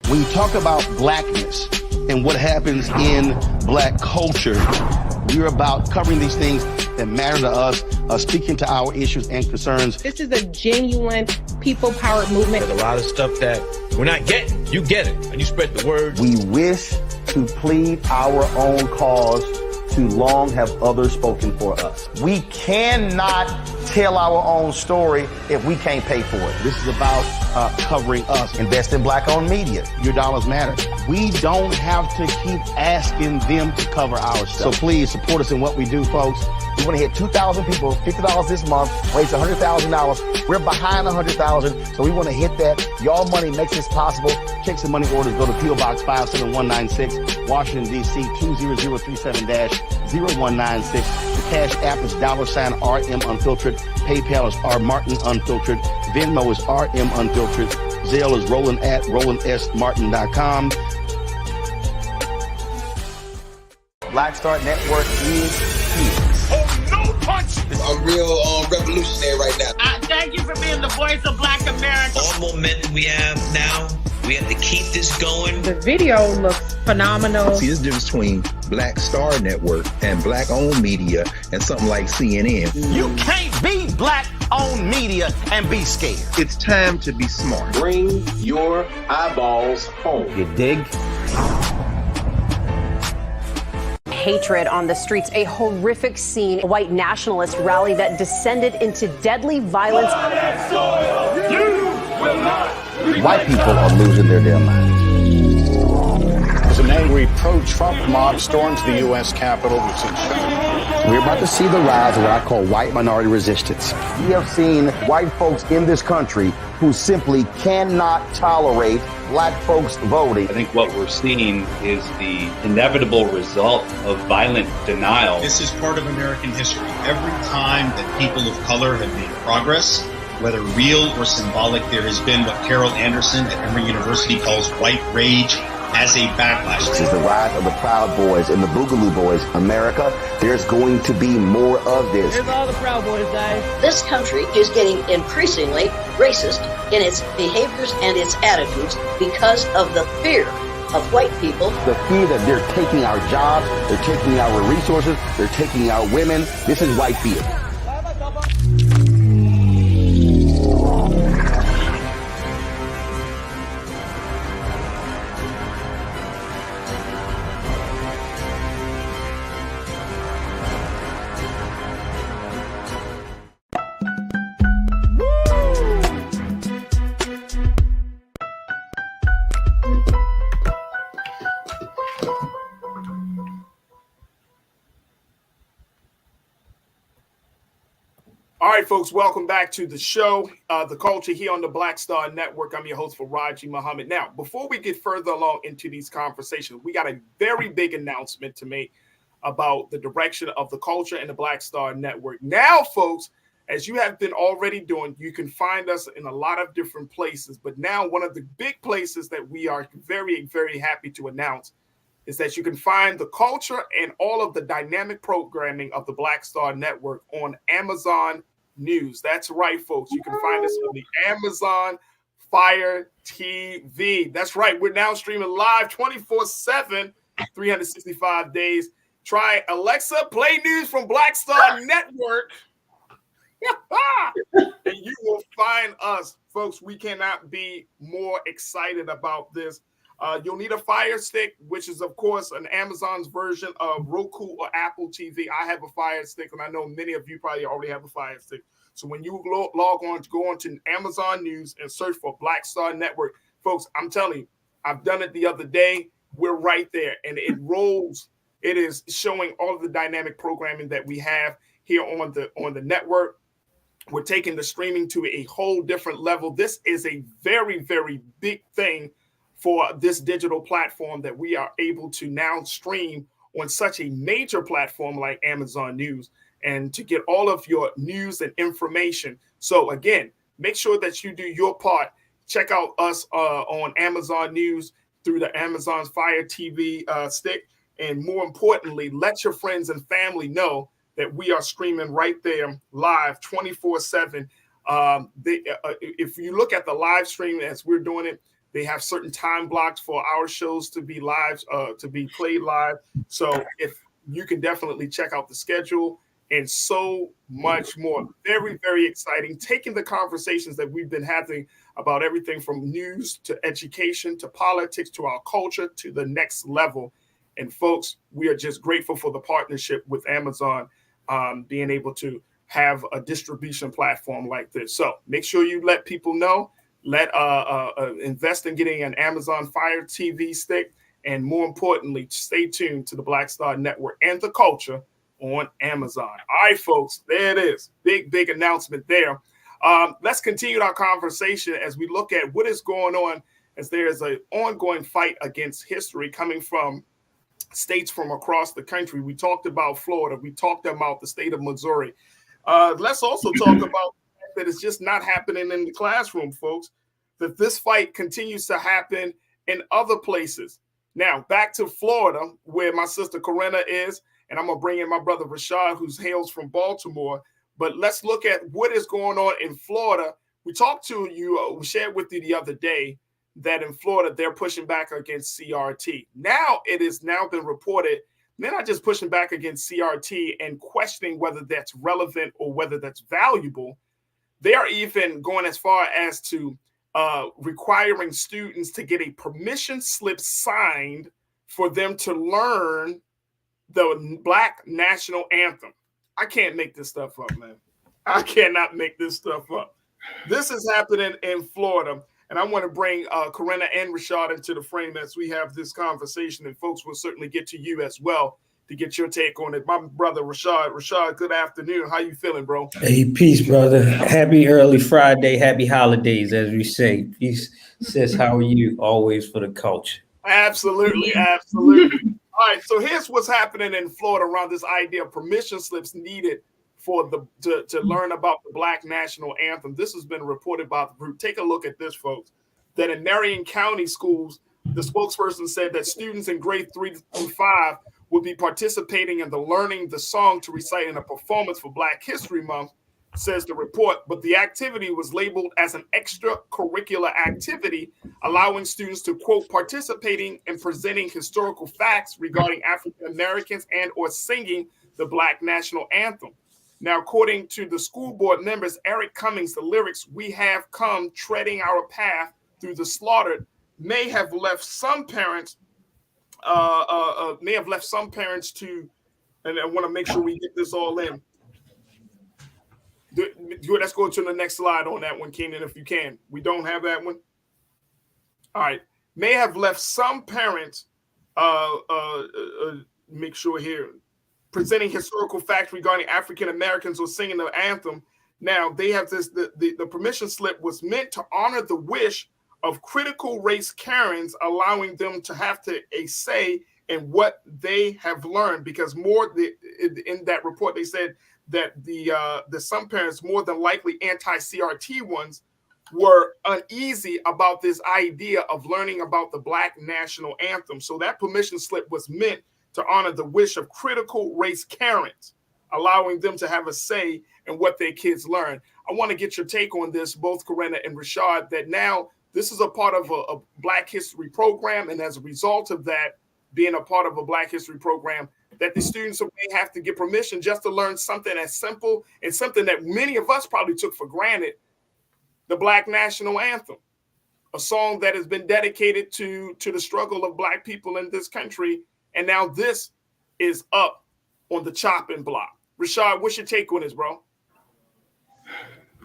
When you talk about blackness and what happens in Black culture, we're about covering these things that matter to us, speaking to our issues and concerns. This is a genuine people-powered movement. There's a lot of stuff that we're not getting. You get it, and you spread the word. We wish to plead our own cause. Too long have others spoken for us. We cannot tell our own story if we can't pay for it. This is about covering us. Invest in Black-owned media. Your dollars matter. We don't have to keep asking them to cover our stuff. So please support us in what we do, folks. We want to hit 2,000 people, $50 this month, raise $100,000. We're behind 100,000, so we want to hit that. Y'all money makes this possible. Checks and money orders go to P.O. Box 57196, Washington, D.C. 20037-0196. The Cash App is $RM Unfiltered. PayPal is R Martin Unfiltered. Venmo is RM Unfiltered. Zelle is Roland@RolandSMartin.com. Black Star Network is here. Oh, no punch! I'm real revolutionary right now. Thank you for being the voice of Black America. All momentum we have now, we have to keep this going. The video looks phenomenal. See, there's a difference between Black Star Network and Black-owned media and something like CNN. You can't be Black-owned media and be scared. It's time to be smart. Bring your eyeballs home. You dig? Hatred on the streets, a horrific scene, a white nationalist rally that descended into deadly violence. White people are losing their damn minds. As an angry pro-Trump mob storms the U.S. Capitol, we've seen We're about to see the rise of what I call white minority resistance. We have seen white folks in this country who simply cannot tolerate Black folks voting. I think what we're seeing is the inevitable result of violent denial. This is part of American history. Every time that people of color have made progress, whether real or symbolic, there has been what Carol Anderson at Emory University calls white rage as a backlash. This is the rise of the Proud Boys and the Boogaloo Boys. America, there's going to be more of this. Here's all the Proud Boys, guys. This country is getting increasingly racist in its behaviors and its attitudes because of the fear of white people. The fear that they're taking our jobs, they're taking our resources, they're taking our women. This is white fear. All right, folks, welcome back to the show, The Culture here on the Black Star Network. I'm your host, Farajii Muhammad. Now, before we get further along into these conversations, we got a very big announcement to make about the direction of The Culture and the Black Star Network. Now, folks, as you have been already doing, you can find us in a lot of different places. But now one of the big places that we are very, very happy to announce is that you can find The Culture and all of the dynamic programming of the Black Star Network on Amazon News. That's right, folks. You can find us on the Amazon Fire TV. That's right. We're now streaming live 24/7, 365 days. Try Alexa, play news from Black Star Network. And you will find us, folks. We cannot be more excited about this. You'll need a Fire Stick, which is, of course, an Amazon's version of Roku or Apple TV. I have a Fire Stick, and I know many of you probably already have a Fire Stick. So when you log on, go on to Amazon News and search for Black Star Network. Folks, I'm telling you, I've done it the other day. We're right there, and it rolls. It is showing all of the dynamic programming that we have here on the network. We're taking the streaming to a whole different level. This is a very, very big thing for this digital platform that we are able to now stream on such a major platform like Amazon News, and to get all of your news and information. So again, make sure that you do your part. Check out us on Amazon News through the Amazon Fire TV stick. And more importantly, let your friends and family know that we are streaming right there live 24/7. If you look at the live stream as we're doing it, they have certain time blocks for our shows to be live, to be played live. So if you can definitely check out the schedule and so much more. Very, very exciting. Taking the conversations that we've been having about everything from news to education to politics to our culture to the next level. And folks, we are just grateful for the partnership with Amazon, being able to have a distribution platform like this. So make sure you let people know. Invest in getting an Amazon Fire TV stick, and more importantly, stay tuned to the Black Star Network and the culture on Amazon. All right, folks, there it is. Big announcement there. Let's continue our conversation as we look at what is going on, as there is an ongoing fight against history coming from states from across the country. We talked about Florida. We talked about the state of Missouri. Let's also talk about that it's just not happening in the classroom, folks, that this fight continues to happen in other places. Now, back to Florida, where my sister Corinna is, and I'm going to bring in my brother Rashad, who hails from Baltimore. But let's look at what is going on in Florida. We talked to you, we shared with you the other day that in Florida, they're pushing back against CRT. Now, it has now been reported, they're not just pushing back against CRT and questioning whether that's relevant or whether that's valuable. They are even going as far as to requiring students to get a permission slip signed for them to learn the Black National Anthem. I can't make this stuff up, man. I cannot make this stuff up. This is happening in Florida. And I want to bring Corinna and Rashad into the frame as we have this conversation. And folks will certainly get to you as well to get your take on it. My brother, Rashad. Rashad, good afternoon. How you feeling, bro? Hey, peace, brother. Happy early Friday. Happy holidays, as we say. Peace, sis. How are you? Always for the culture. Absolutely. Absolutely. All right. So here's what's happening in Florida around this idea of permission slips needed for to learn about the Black National Anthem. This has been reported by the group. Take a look at this, folks. That in Marion County schools, the spokesperson said that students in grade 3 through 5 will be participating in the learning the song to recite in a performance for Black History Month, says the report. But the activity was labeled as an extracurricular activity, allowing students to, quote, participating in presenting historical facts regarding African Americans and or singing the Black National Anthem. Now, according to the school board members, Eric Cummings, the lyrics, "We have come treading our path through the slaughtered," may have left some parents to, and I want to make sure we get this all in. Let's go to the next slide on that one, Keenan, if you can. We don't have that one. All right. May have left some parents, make sure here, presenting historical facts regarding African Americans or singing the anthem. Now, they have this, the permission slip was meant to honor the wish of critical race Karens, allowing them to have a say in what they have learned, because in that report, they said that the some parents, more than likely anti-CRT ones, were uneasy about this idea of learning about the Black National Anthem. So that permission slip was meant to honor the wish of critical race Karens, allowing them to have a say in what their kids learn. I want to get your take on this, both Corinna and Rashad, that now this is a part of a Black History program, and as a result of that, being a part of a Black History program, that the students may have to get permission just to learn something as simple and something that many of us probably took for granted, the Black National Anthem. a song that has been dedicated to the struggle of Black people in this country. And now this is up on the chopping block. Rashad, what's your take on this, bro?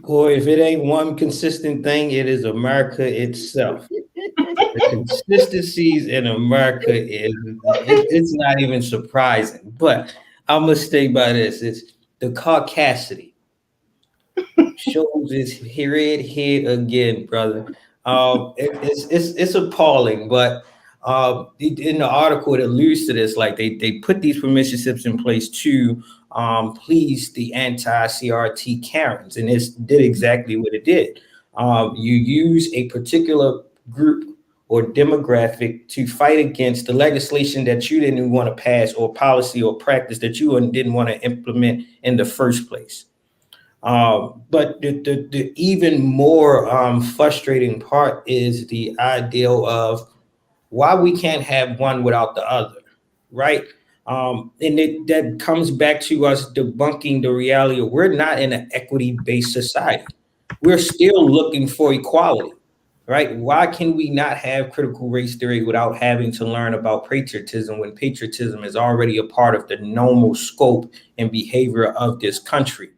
Boy, if it ain't one consistent thing, it is America itself. The consistencies in America it's not even surprising. But I'm gonna stay by this. It's the caucasity. Shows its here again, brother. It's appalling, but in the article it alludes to this, like they put these permission slips in place to please the anti-CRT Karens, and it did exactly what it did. You use a particular group or demographic to fight against the legislation that you didn't want to pass, or policy or practice that you didn't want to implement in the first place. But the even more frustrating part is the ideal of why we can't have one without the other, right? And that comes back to us debunking the reality of we're not in an equity-based society. We're still looking for equality, right? Why can we not have critical race theory without having to learn about patriotism when patriotism is already a part of the normal scope and behavior of this country?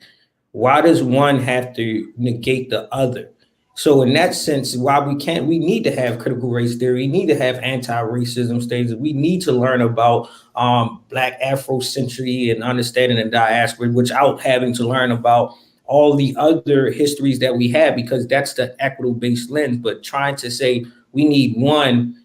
Why does one have to negate the other? So in that sense, why we need to have critical race theory, we need to have anti-racism studies, we need to learn about Black Afrocentricity and understanding the diaspora without having to learn about all the other histories that we have, because that's the equitable-based lens. But trying to say we need one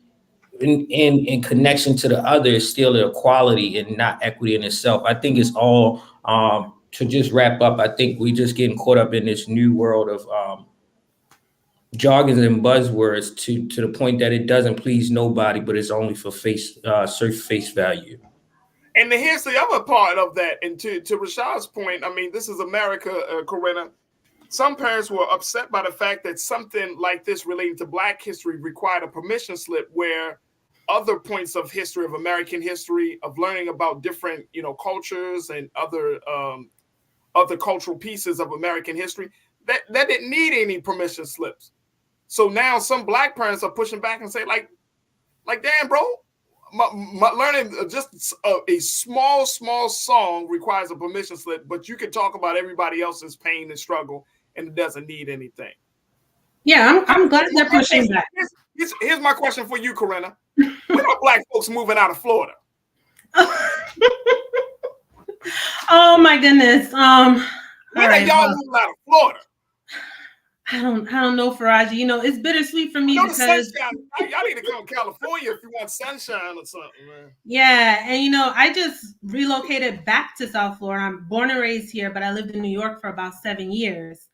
in connection to the other is still equality and not equity in itself. I think it's all, to just wrap up, I think we just getting caught up in this new world of jargons and buzzwords to the point that it doesn't please nobody, but it's only for face value. And here's the other part of that. And to Rashad's point, I mean, this is America, Corinna. Some parents were upset by the fact that something like this relating to Black history required a permission slip, where other points of history, of American history, of learning about different, cultures and other cultural pieces of American history, that didn't need any permission slips. So now some Black parents are pushing back and say, like, damn, bro, my learning just a small song requires a permission slip, but you can talk about everybody else's pain and struggle, and it doesn't need anything. Yeah, I'm glad they're pushing back. Here's my question for you, Corinna. When are Black folks moving out of Florida? Oh my goodness. When are y'all moving out of Florida? I don't know, Farajii. It's bittersweet for me because y'all need to come to California if you want sunshine or something, man. Yeah, and I just relocated back to South Florida. I'm born and raised here, but I lived in New York for about 7 years.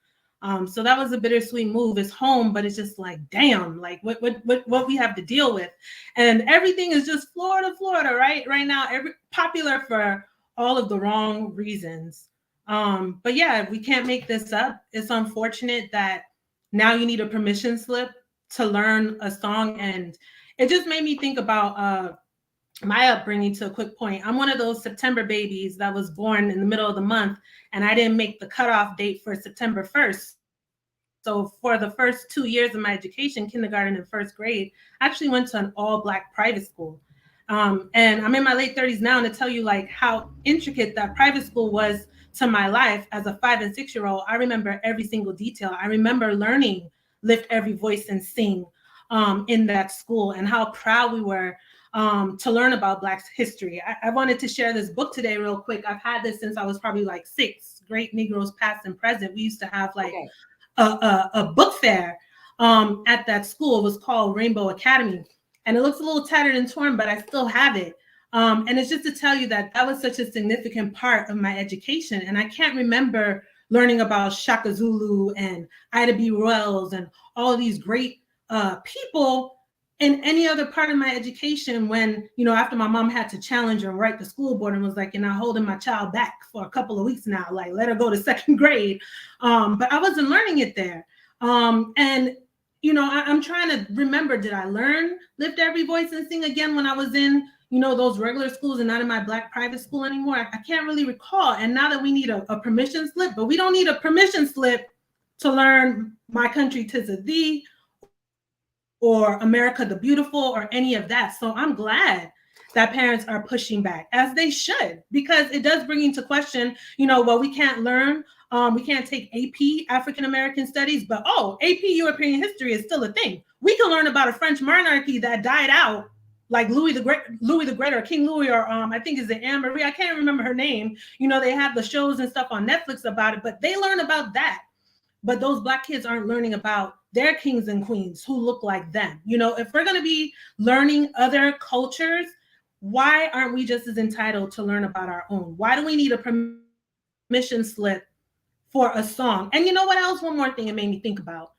So that was a bittersweet move. It's home, but it's just like, damn, like what we have to deal with, and everything is just Florida, right now, popular for all of the wrong reasons. But yeah, we can't make this up. It's unfortunate that now you need a permission slip to learn a song. And it just made me think about my upbringing. To a quick point, I'm one of those September babies that was born in the middle of the month, and I didn't make the cutoff date for September 1st. So for the first 2 years of my education, kindergarten and first grade, I actually went to an all Black private school. And I'm in my late 30s now, and to tell you like how intricate that private school was to my life as a 5 and 6 year old, I remember every single detail. I remember learning Lift Every Voice and Sing in that school, and how proud we were to learn about Black history. I wanted to share this book today real quick. I've had this since I was probably like 6. Great Negroes Past and Present. We used to have like a book fair at that school. It was called Rainbow Academy, and it looks a little tattered and torn, but I still have it. And it's just to tell you that was such a significant part of my education. And I can't remember learning about Shaka Zulu and Ida B. Wells and all of these great people in any other part of my education when, after my mom had to challenge and write the school board and was like, you're not holding my child back for a couple of weeks now, like let her go to 2nd grade. But I wasn't learning it there. And I'm trying to remember, did I learn Lift Every Voice and Sing again when I was in those regular schools and not in my Black private school anymore? I can't really recall. And now that we need a permission slip, but we don't need a permission slip to learn My Country 'Tis of Thee or America the Beautiful or any of that. So I'm glad that parents are pushing back, as they should, because it does bring into question, well, we can't learn, we can't take AP, African American Studies, but AP European history is still a thing. We can learn about a French monarchy that died out, like Louis the Great, or King Louis, or I think is it Anne Marie? I can't remember her name. They have the shows and stuff on Netflix about it, but they learn about that. But those Black kids aren't learning about their kings and queens who look like them. If we're going to be learning other cultures, why aren't we just as entitled to learn about our own? Why do we need a permission slip for a song? And you know what else? One more thing it made me think about.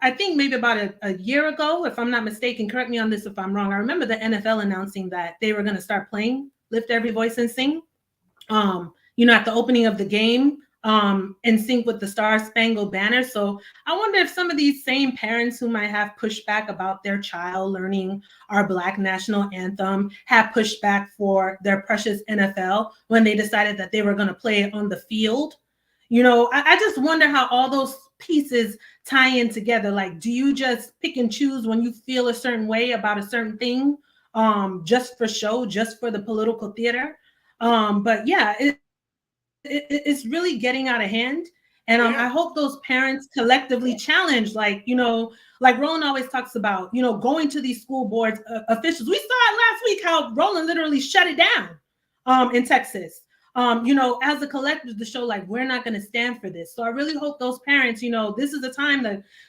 I think maybe about a year ago, if I'm not mistaken, correct me on this if I'm wrong, I remember the NFL announcing that they were going to start playing Lift Every Voice and Sing, at the opening of the game, in sync with the Star Spangled Banner. So I wonder if some of these same parents who might have pushed back about their child learning our Black National Anthem have pushed back for their precious NFL when they decided that they were going to play it on the field. I just wonder how all those pieces tie in together. Like, do you just pick and choose when you feel a certain way about a certain thing, just for show, just for the political theater? But yeah, it's really getting out of hand. And I hope those parents collectively challenge, like Roland always talks about, going to these school boards officials. We saw it last week how Roland literally shut it down in Texas. As a collective to show like we're not going to stand for this. So I really hope those parents, this is the time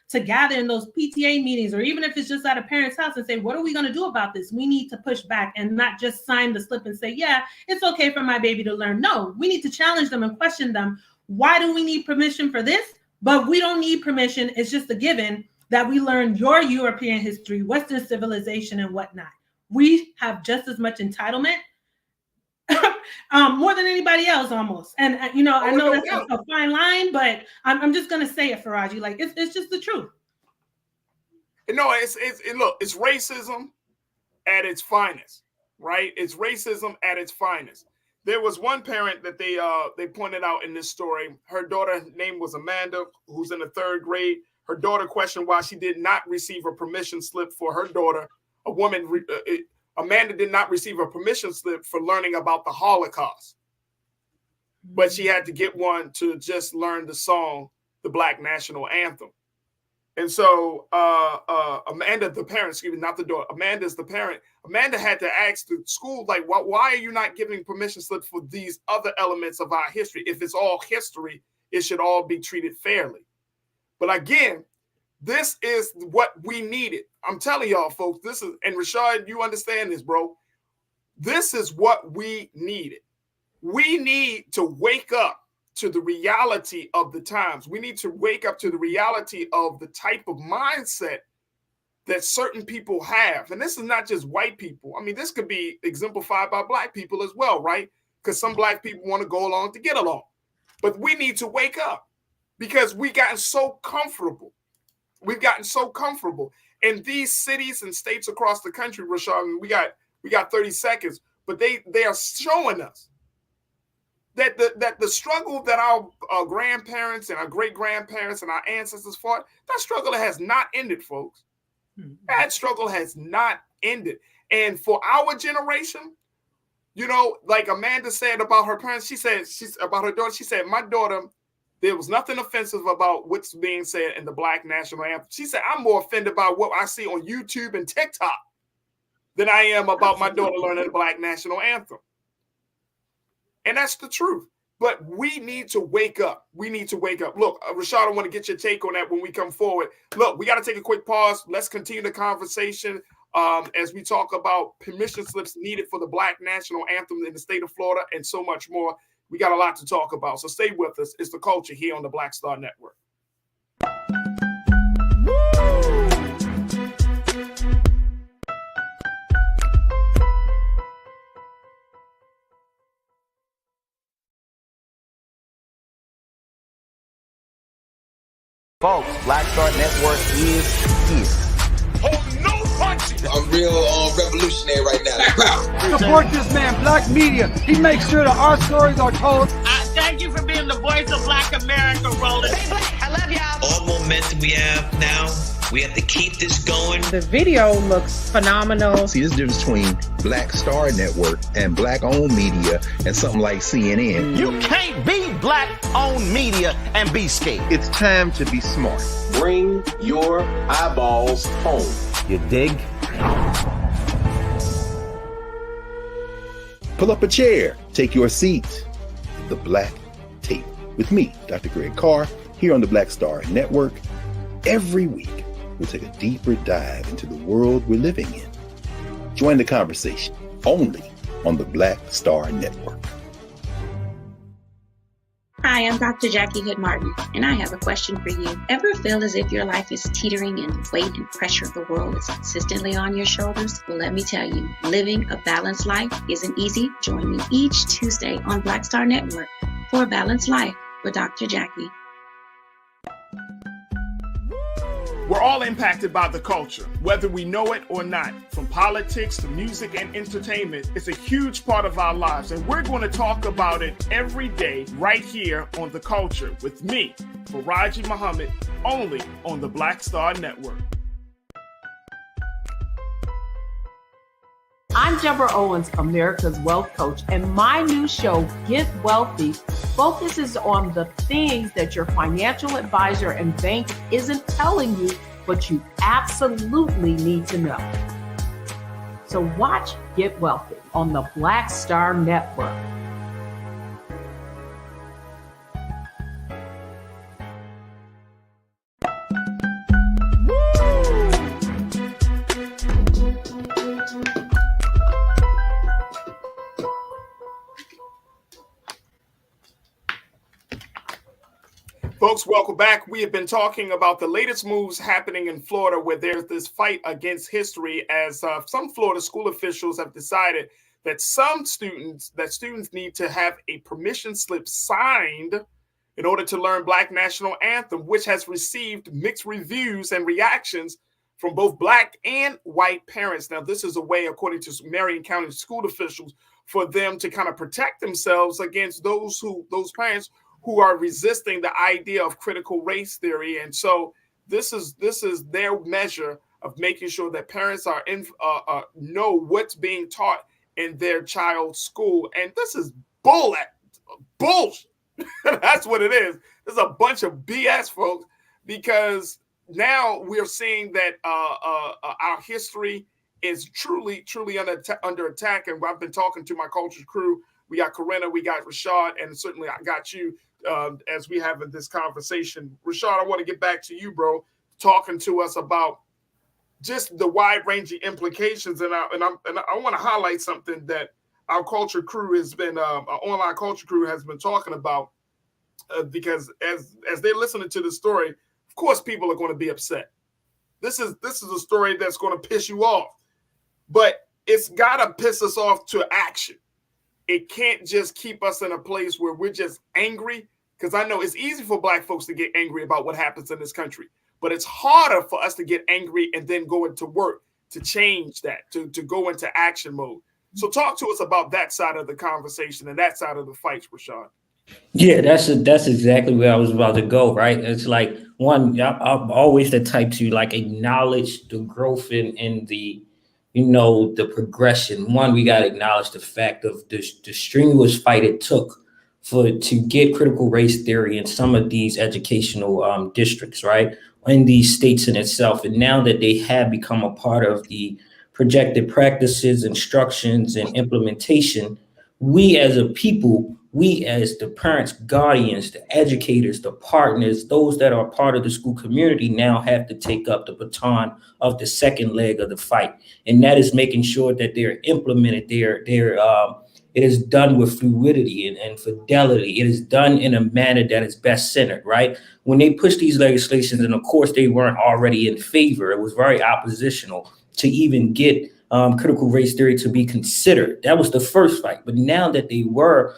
to gather in those PTA meetings, or even if it's just at a parent's house, and say, what are we going to do about this? We need to push back and not just sign the slip and say, yeah, it's okay for my baby to learn. No, we need to challenge them and question them. Why do we need permission for this? But we don't need permission. It's just a given that we learn your European history, Western civilization, and whatnot. We have just as much entitlement, more than anybody else almost. And I know that's a fine line, but I'm just gonna say it, Farajii. Like it's just the truth. It's racism at its finest, right? It's racism at its finest. There was one parent that they pointed out in this story. Her daughter name was Amanda, who's in the 3rd grade. Her daughter questioned why she did not receive a permission slip for her daughter, a woman. Amanda did not receive a permission slip for learning about the Holocaust, but she had to get one to just learn the song, the Black National Anthem. And so Amanda, the parent, excuse me, not the daughter, Amanda's the parent. Amanda had to ask the school, like, why are you not giving permission slips for these other elements of our history? If it's all history, it should all be treated fairly. But again, this is what we needed. I'm telling y'all, folks, this is, and Rashad, you understand this, bro. This is what we needed. We need to wake up to the reality of the times. We need to wake up to the reality of the type of mindset that certain people have. And this is not just white people. I mean, this could be exemplified by Black people as well, right? Because some Black people want to go along to get along. But we need to wake up because we've gotten so comfortable. We've gotten so comfortable in these cities and states across the country, Rashad. We got 30 seconds, but they are showing us that the struggle that our grandparents and our great-grandparents and our ancestors fought, that struggle has not ended, folks. That struggle has not ended. And for our generation, like Amanda said about her parents, she's about her daughter, she said, my daughter, there was nothing offensive about what's being said in the Black National Anthem. She said, I'm more offended by what I see on YouTube and TikTok than I am about my daughter learning the Black National Anthem. And that's the truth. But we need to wake up. We need to wake up. Look, Rashad, I want to get your take on that when we come forward. Look, we got to take a quick pause. Let's continue the conversation as we talk about permission slips needed for the Black National Anthem in the state of Florida and so much more. We got a lot to talk about, so stay with us. It's The Culture here on the Black Star Network. Folks, Black Star Network is here. Hold no punches. I'm real revolutionary right now. Support this man, Black Media. He makes sure that our stories are told. Thank you for being the voice of Black America, Roland. I love y'all. All momentum we have now We have to keep this going. The video looks phenomenal. See, there's a difference between Black Star Network and Black-owned media and something like CNN. You can't be Black-owned media and be scared. It's time to be smart. Bring your eyeballs home. You dig? Pull up a chair. Take your seat. The Black Tape. With me, Dr. Greg Carr, here on the Black Star Network. Every week, we'll take a deeper dive into the world we're living in. Join the conversation only on the Black Star Network. Hi, I'm Dr. Jackie Hood Martin, and I have a question for you. Ever feel as if your life is teetering and the weight and pressure of the world is consistently on your shoulders? Well, let me tell you, living a balanced life isn't easy. Join me each Tuesday on Black Star Network for a Balanced Life with Dr. Jackie. We're all impacted by the culture, whether we know it or not. From politics to music and entertainment, it's a huge part of our lives, and we're going to talk about it every day right here on The Culture with me, Farajii Muhammad, only on the Black Star Network. I'm Deborah Owens, America's Wealth Coach, and my new show, Get Wealthy, focuses on the things that your financial advisor and bank isn't telling you, but you absolutely need to know. So watch Get Wealthy on the Black Star Network. Folks, welcome back. We have been talking about the latest moves happening in Florida, where there's this fight against history as some Florida school officials have decided that students need to have a permission slip signed in order to learn Black National Anthem, which has received mixed reviews and reactions from both Black and white parents. Now, this is a way, according to Marion County school officials, for them to kind of protect themselves against those parents who are resisting the idea of critical race theory. And so this is their measure of making sure that parents are know what's being taught in their child's school. And this is bullshit. That's what it is. There's a bunch of BS, folks, because now we're seeing that our history is truly under attack. And I've been talking to my culture crew. We got Corinna, we got Rashad, and certainly I got you as we have this conversation. Rashad, I want to get back to you, bro, talking to us about just the wide-ranging implications. And I want to highlight something that our culture crew has been, our online culture crew has been talking about, because as they're listening to the story, of course, people are going to be upset. This is a story that's going to piss you off, but it's got to piss us off to action. It can't just keep us in a place where we're just angry, because I know it's easy for Black folks to get angry about what happens in this country, but it's harder for us to get angry and then go into work to change that, to go into action mode. So talk to us about that side of the conversation and that side of the fights, Rashad. Yeah, that's exactly where I was about to go, right? It's like, one, I'm always the type to like acknowledge the growth in the, the progression. One, we got to acknowledge the fact of the strenuous fight it took to get critical race theory in some of these educational districts, right, in these states in itself. And now that they have become a part of the projected practices, instructions, and implementation, we as a people, we as the parents, guardians, the educators, the partners, those that are part of the school community now have to take up the baton of the second leg of the fight. And that is making sure that they're implemented, it is done with fluidity and fidelity. It is done in a manner that is best centered, right? When they pushed these legislations, and of course they weren't already in favor, it was very oppositional to even get critical race theory to be considered. That was the first fight. But now that they were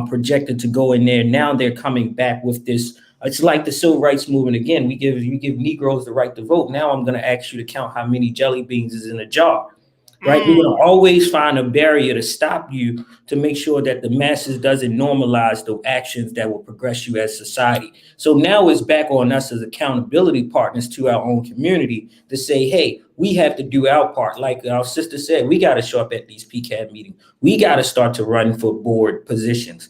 projected to go in there, now they're coming back with this. It's like the civil rights movement again. You give Negroes the right to vote. Now I'm going to ask you to count how many jelly beans is in a jar. right? We're going to always find a barrier to stop you, to make sure that the masses doesn't normalize the actions that will progress you as society. So now it's back on us as accountability partners to our own community to say, hey, we have to do our part. Like our sister said, we got to show up at these PCAB meetings. We got to start to run for board positions.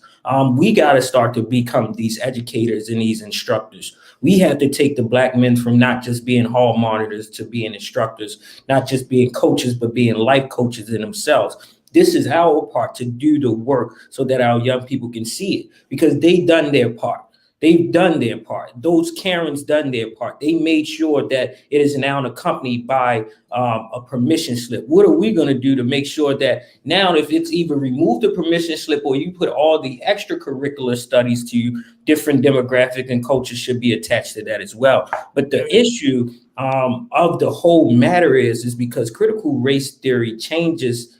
We got to start to become these educators and these instructors. We have to take the Black men from not just being hall monitors to being instructors, not just being coaches, but being life coaches in themselves. This is our part to do the work so that our young people can see it, because they've done their part. They've done their part. Those Karens done their part. They made sure that it is now accompanied by a permission slip. What are we going to do to make sure that now, if it's either remove the permission slip or you put all the extracurricular studies to different demographic and culture should be attached to that as well. But the issue of the whole matter is because critical race theory changes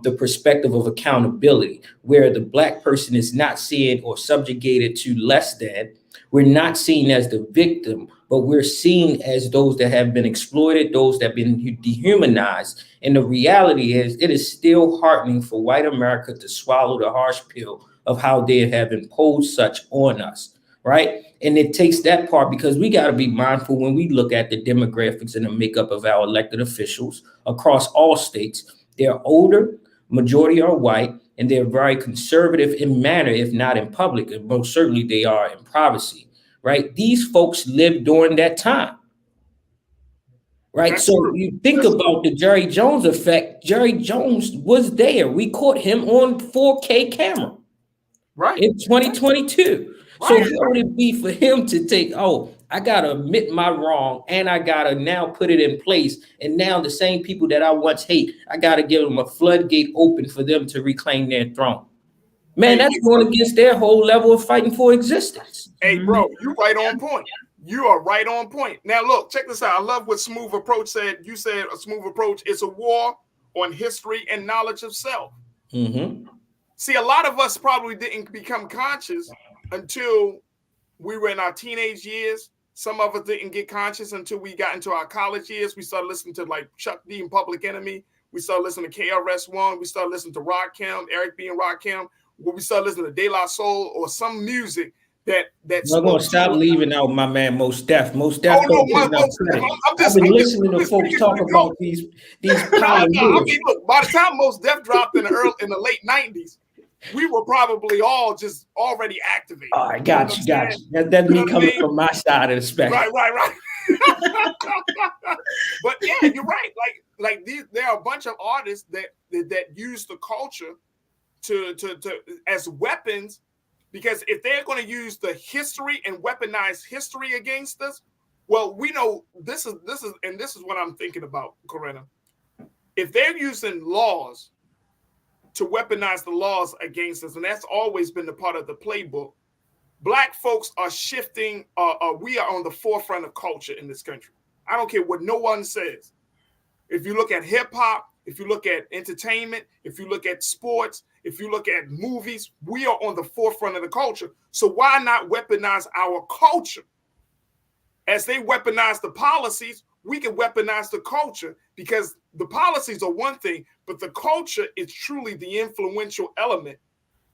the perspective of accountability, where the Black person is not seen or subjugated to less than. We're not seen as the victim, but we're seen as those that have been exploited, those that have been dehumanized. And the reality is, it is still heartening for white America to swallow the harsh pill of how they have imposed such on us, right? And it takes that part, because we got to be mindful when we look at the demographics and the makeup of our elected officials across all states. They're older, majority are white, and they're very conservative in manner, if not in public, and most certainly they are in privacy, right? These folks lived during that time, right? That's so true. You think about the Jerry Jones effect. Jerry Jones was there. We caught him on 4K camera, right, in 2022. Right. So how would it be for him to take, I got to admit my wrong, and I got to now put it in place. And now the same people that I once hate, I got to give them a floodgate open for them to reclaim their throne. Man, that's going against their whole level of fighting for existence. Hey, bro, you're right on point. You are right on point. Now, look, check this out. I love what Smooth Approach said. You said a smooth approach is a war on history and knowledge of self. Mm-hmm. See, a lot of us probably didn't become conscious until we were in our teenage years. Some of us didn't get conscious until we got into our college years. We started listening to like Chuck D and Public Enemy. We started listening to KRS-One. We started listening to Rakim, Eric B. and Rakim. We started listening to De La Soul or some music that's. I'm gonna stop leaving out my man Mos Def. Mos Def. I've been listening to folks talk about these pioneers. I mean, look, by the time Mos Def dropped in the late 90s, we were probably all just already activated. All right, got you. That's me coming from my side of the spectrum. Right. But yeah, you're right. Like there are a bunch of artists that use the culture to as weapons, because if they're going to use the history and weaponize history against us, well, we know this is what I'm thinking about, Corinna. If they're using laws to weaponize the laws against us, and that's always been the part of the playbook, Black folks are shifting. We are on the forefront of culture in this country. I don't care what no one says. If you look at hip hop, if you look at entertainment, if you look at sports, if you look at movies, we are on the forefront of the culture. So why not weaponize our culture? As they weaponize the policies, we can weaponize the culture, because the policies are one thing, but the culture is truly the influential element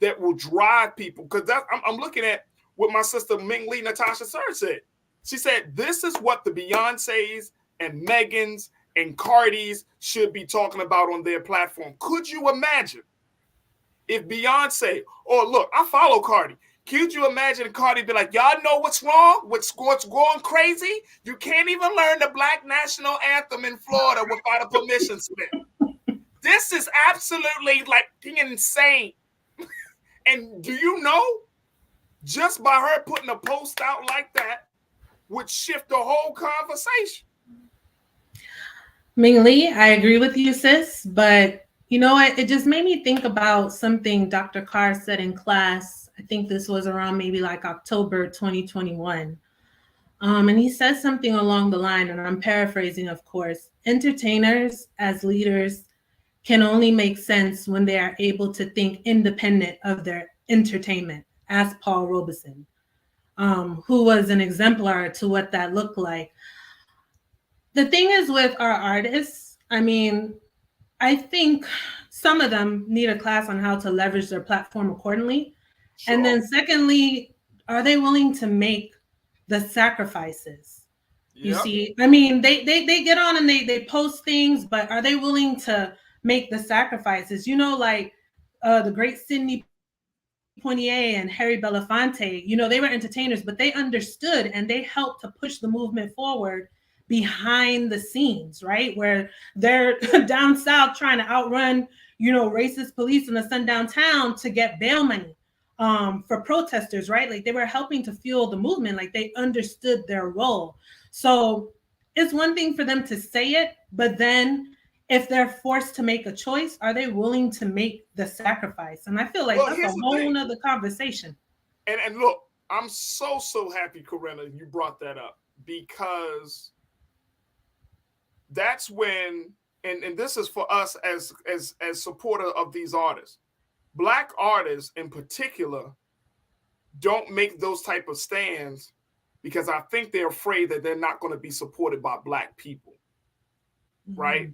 that will drive people. Because I'm looking at what my sister Ming Lee Natasha Sir said. She said, this is what the Beyoncés and Megans and Cardis should be talking about on their platform. Could you imagine if Beyonce, look, I follow Cardi. Could you imagine Cardi be like, y'all know what's wrong? What's going crazy? You can't even learn the Black National Anthem in Florida without a permission slip. This is absolutely like insane. And do you know, just by her putting a post out like that would shift the whole conversation. Ming Lee, I agree with you, sis, but you know what? It just made me think about something Dr. Carr said in class. I think this was around maybe like October 2021. And he says something along the line, and I'm paraphrasing, of course, entertainers as leaders can only make sense when they are able to think independent of their entertainment, as Paul Robeson, who was an exemplar to what that looked like. The thing is with our artists, I mean, I think some of them need a class on how to leverage their platform accordingly. Sure. And then secondly, are they willing to make the sacrifices? Yep. You see, I mean, they get on and they post things, but are they willing to make the sacrifices? You know, like the great Sidney Poitier and Harry Belafonte, you know, they were entertainers, but they understood and they helped to push the movement forward behind the scenes, right? Where they're down south trying to outrun, you know, racist police in a sundown town to get bail money for protesters, right? Like they were helping to fuel the movement, like they understood their role. So it's one thing for them to say it, but then if they're forced to make a choice, are they willing to make the sacrifice? And I feel like that's a whole nother conversation. And look, I'm so happy, Corinna, you brought that up, because that's when, and this is for us as supporter of these artists. Black artists in particular don't make those type of stands because I think they're afraid that they're not going to be supported by Black people, right?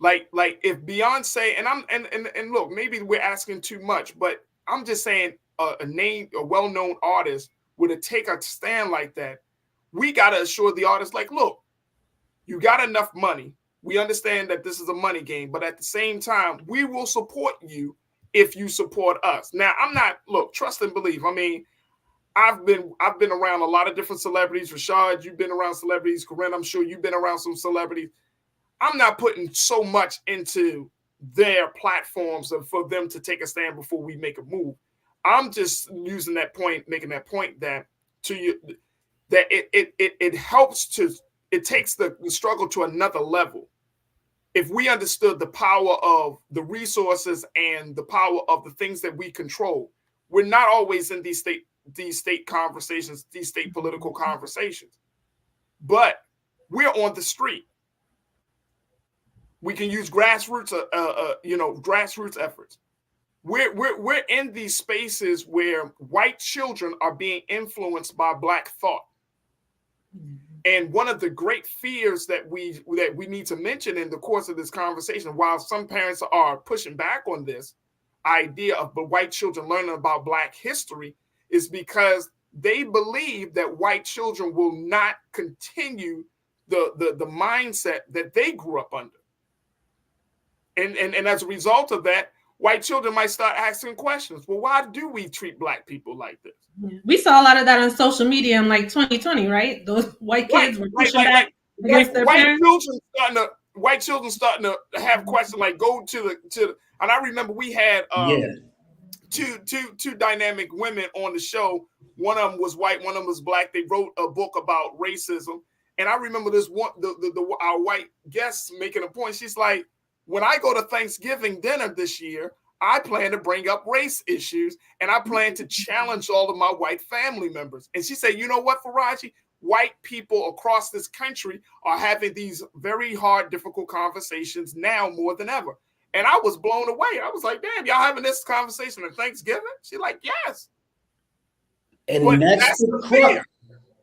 Like if Beyonce, and look, maybe we're asking too much, but I'm just saying a well-known artist were to take a stand like that, we got to assure the artist, like, look, you got enough money. We understand that this is a money game, but at the same time, we will support you if you support us. Now, look, trust and believe. I mean, I've been around a lot of different celebrities. Rashad, you've been around celebrities. Corinne, I'm sure you've been around some celebrities. I'm not putting so much into their platforms for them to take a stand before we make a move. I'm just using that point, making that point that it helps to, it takes the struggle to another level. If we understood the power of the resources and the power of the things that we control, we're not always in these state conversations, these state political conversations, but we're on the street. We can use grassroots, grassroots efforts. We're in these spaces where white children are being influenced by Black thought. And one of the great fears that we need to mention in the course of this conversation, while some parents are pushing back on this idea of the white children learning about Black history, is because they believe that white children will not continue the mindset that they grew up under. And as a result of that, white children might start asking questions. Well, why do we treat Black people like this? We saw a lot of that on social media in like 2020, right? Those white kids were pushing back against their parents. White children starting to have questions, like go to the. And I remember we had two dynamic women on the show. One of them was white, one of them was Black. They wrote a book about racism, and I remember this one, our white guest making a point. She's like, when I go to Thanksgiving dinner this year, I plan to bring up race issues, and I plan to challenge all of my white family members. And she said, you know what, Farajii? White people across this country are having these very hard, difficult conversations now more than ever. And I was blown away. I was like, damn, y'all having this conversation at Thanksgiving? She's like, yes. And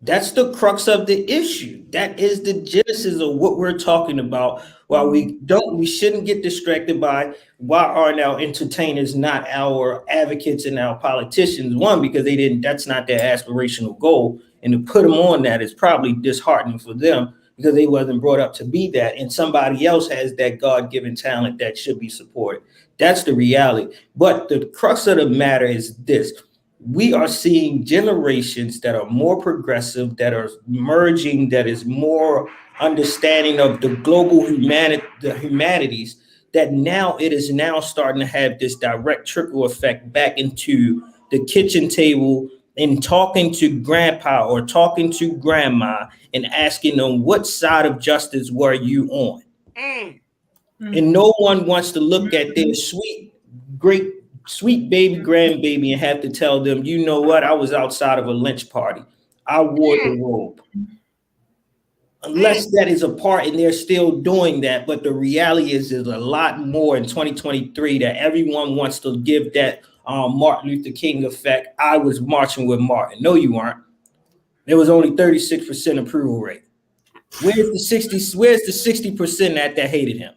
that's the crux of the issue. That is the genesis of what we're talking about. While we shouldn't get distracted by why aren't our entertainers not our advocates and our politicians? One, because that's not their aspirational goal. And to put them on that is probably disheartening for them because they wasn't brought up to be that. And somebody else has that God-given talent that should be supported. That's the reality. But the crux of the matter is this. We are seeing generations that are more progressive, that are merging, that is more understanding of the global humanities, that now it is now starting to have this direct trickle effect back into the kitchen table and talking to grandpa or talking to grandma and asking them, what side of justice were you on? And no one wants to look at their sweet baby grandbaby and have to tell them, you know what, I was outside of a lynch party. I wore the robe. Unless that is a part and they're still doing that. But the reality is there's a lot more in 2023 that everyone wants to give that Martin Luther King effect. I was marching with Martin. No, you aren't. There was only 36% approval rate. Where's the 60% that hated him?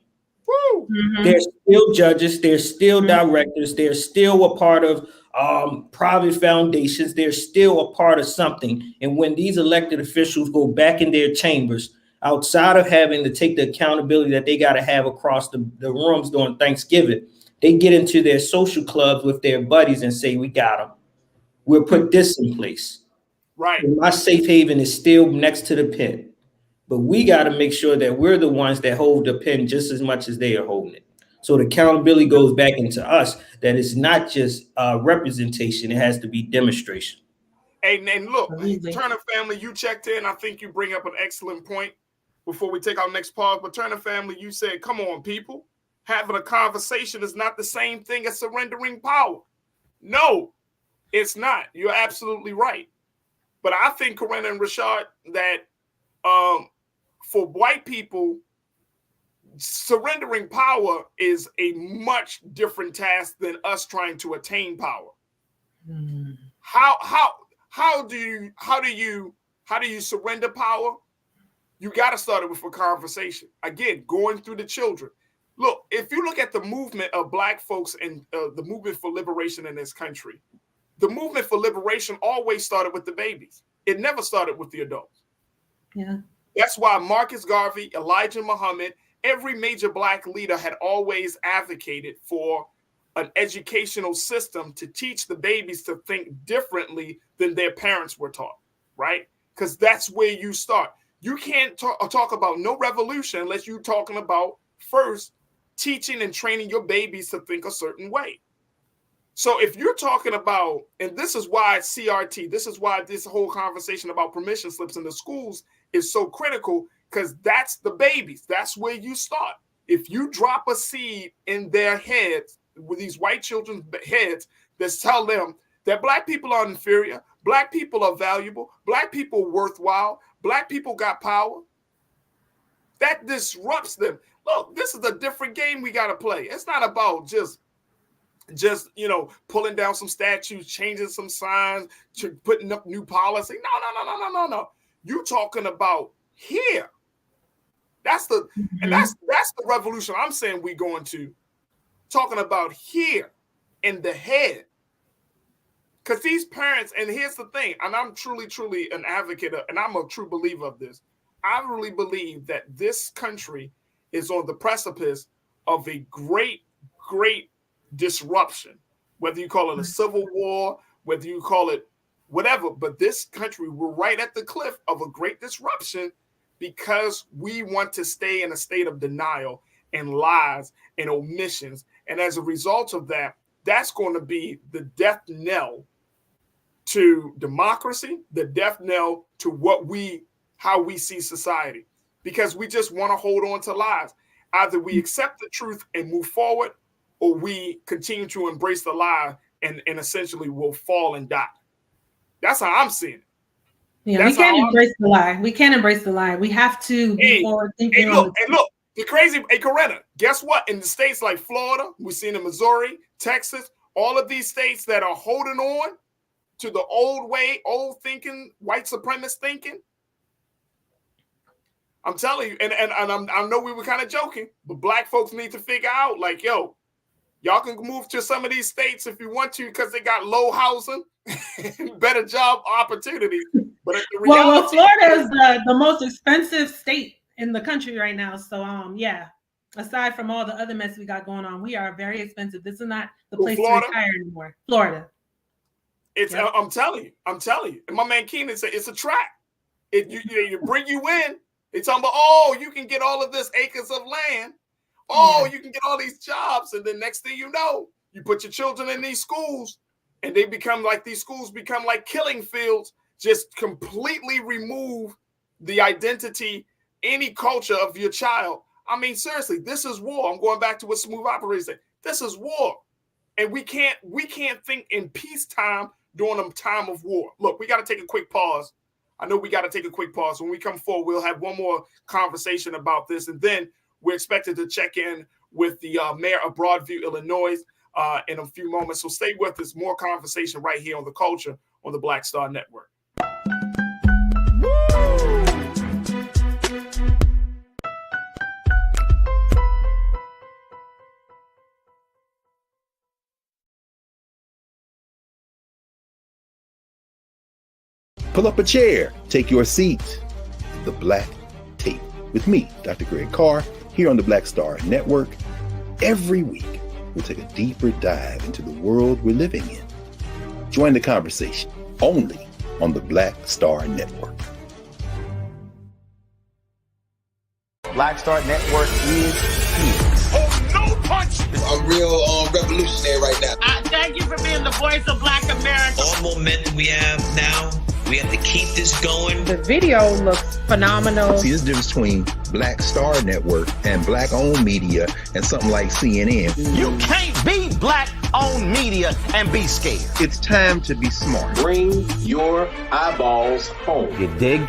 Woo! world. They're still judges, they're still directors, they're still a part of private foundations, they're still a part of something. And when these elected officials go back in their chambers, outside of having to take the accountability that they got to have across the rooms during Thanksgiving, they get into their social clubs with their buddies and say, we got them. We'll put this in place. Right. And my safe haven is still next to the pen. But we got to make sure that we're the ones that hold the pen just as much as they are holding it. So the accountability goes back into us, that it's not just representation, it has to be demonstration. And look, Turner family, you checked in. I think you bring up an excellent point before we take our next pause. But Turner family, you said, come on, people. Having a conversation is not the same thing as surrendering power. No, it's not. You're absolutely right. But I think, Corinna and Rashad, that for white people, surrendering power is a much different task than us trying to attain power. How do you surrender power? You got to start it with a conversation. Again, going through the children. Look, if you look at the movement of Black folks and the movement for liberation in this country, the movement for liberation always started with the babies. It never started with the adults. Yeah. That's why Marcus Garvey, Elijah Muhammad, every major Black leader had always advocated for an educational system to teach the babies to think differently than their parents were taught, right? Because that's where you start. You can't talk about no revolution unless you're talking about first teaching and training your babies to think a certain way. So if you're talking about, and this is why CRT, this is why this whole conversation about permission slips in the schools is so critical, because that's the babies. That's where you start. If you drop a seed in their heads, with these white children's heads, that tell them that Black people are inferior, Black people are valuable, Black people are worthwhile, Black people got power, that disrupts them. Look, this is a different game we got to play. It's not about just pulling down some statues, changing some signs, putting up new policy. No. You're talking about here. That's the and that's the revolution I'm saying we're going to. Talking about here in the head. Because these parents, and here's the thing, and I'm truly an advocate of, and I'm a true believer of this. I really believe that this country is on the precipice of a great disruption, whether you call it a civil war, whether you call it whatever, but this country, we're right at the cliff of a great disruption because we want to stay in a state of denial and lies and omissions. And as a result of that, that's going to be the death knell to democracy, the death knell to how we see society, because we just want to hold on to lies. Either we accept the truth and move forward, or we continue to embrace the lie and essentially will fall and die. That's how I'm seeing it. Yeah, we can't embrace the lie. We can't embrace the lie. We have to be forward thinking. Look, the crazy, Corinna, guess what? In the states like Florida, we're seeing in Missouri, Texas, all of these states that are holding on to the old way, old thinking, white supremacist thinking. I'm telling you, and I know we were kind of joking, but Black folks need to figure out, like, yo, y'all can move to some of these states if you want to, because they got low housing, better job opportunities. But the reality, Florida is the most expensive state in the country right now. So yeah, aside from all the other mess we got going on, we are very expensive. This is not the place to retire anymore. Florida. It's I'm telling you. And my man Keenan said it's a trap. You bring you in. They talking about, oh, you can get all of this acres of land. Oh, you can get all these jobs. And then next thing you know, you put your children in these schools and these schools become like killing fields, just completely remove the identity, any culture of your child. I mean, seriously, this is war. I'm going back to what Smooth Operator said. This is war. And we can't think in peacetime during a time of war. Look, we got to take a quick pause. I know we got to take a quick pause. When we come forward, we'll have one more conversation about this. And then we're expected to check in with the mayor of Broadview, Illinois, in a few moments. So stay with us. More conversation right here on The Culture on the Black Star Network. Pull up a chair, take your seat. The Black Tape with me, Dr. Greg Carr, here on the Black Star Network. Every week, we'll take a deeper dive into the world we're living in. Join the conversation only on the Black Star Network. Black Star Network is here. Oh, no punch! I'm real revolutionary right now. Thank you for being the voice of Black America. All momentum we have now, we have to keep this going. The video looks phenomenal. See, there's a difference between Black Star Network and Black-owned media and something like CNN. You can't be Black-owned media and be scared. It's time to be smart. Bring your eyeballs home. You dig?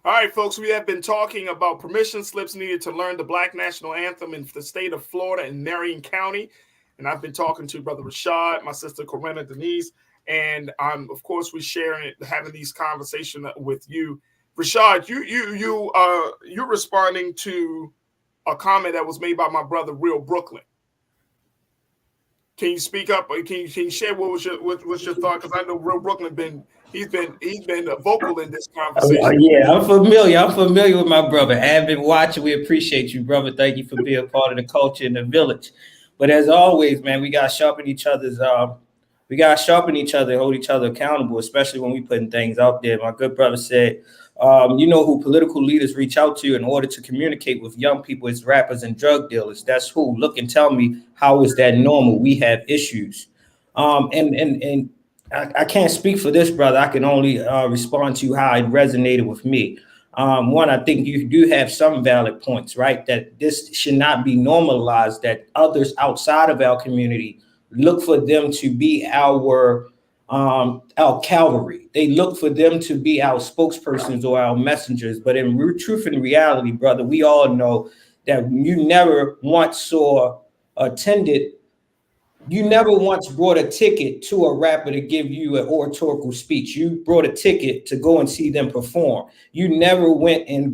All right, folks, we have been talking about permission slips needed to learn the Black National Anthem in the state of Florida and Marion County. And I've been talking to Brother Rashad, my sister Corinna Denise, and of course, we're having these conversations with you. Rashad, you're responding to a comment that was made by my brother, Real Brooklyn. Can you speak up? Or can you share what's your thought? Because I know Real Brooklyn he's been vocal in this conversation. Yeah, I'm familiar with my brother. I've been watching. We appreciate you, brother. Thank you for being part of the culture in the village. But as always, man, we gotta sharpen each other, hold each other accountable, especially when we putting things out there. My good brother said, you know who political leaders reach out to in order to communicate with young people is rappers and drug dealers. That's who. Look and tell me, how is that normal? We have issues. And I can't speak for this, brother. I can only respond to how it resonated with me. One, I think you do have some valid points, right? That this should not be normalized, that others outside of our community look for them to be our cavalry. They look for them to be our spokespersons or our messengers. But in truth and reality, brother, we all know that you never once brought a ticket to a rapper to give you an oratorical speech. You brought a ticket to go and see them perform. You never went and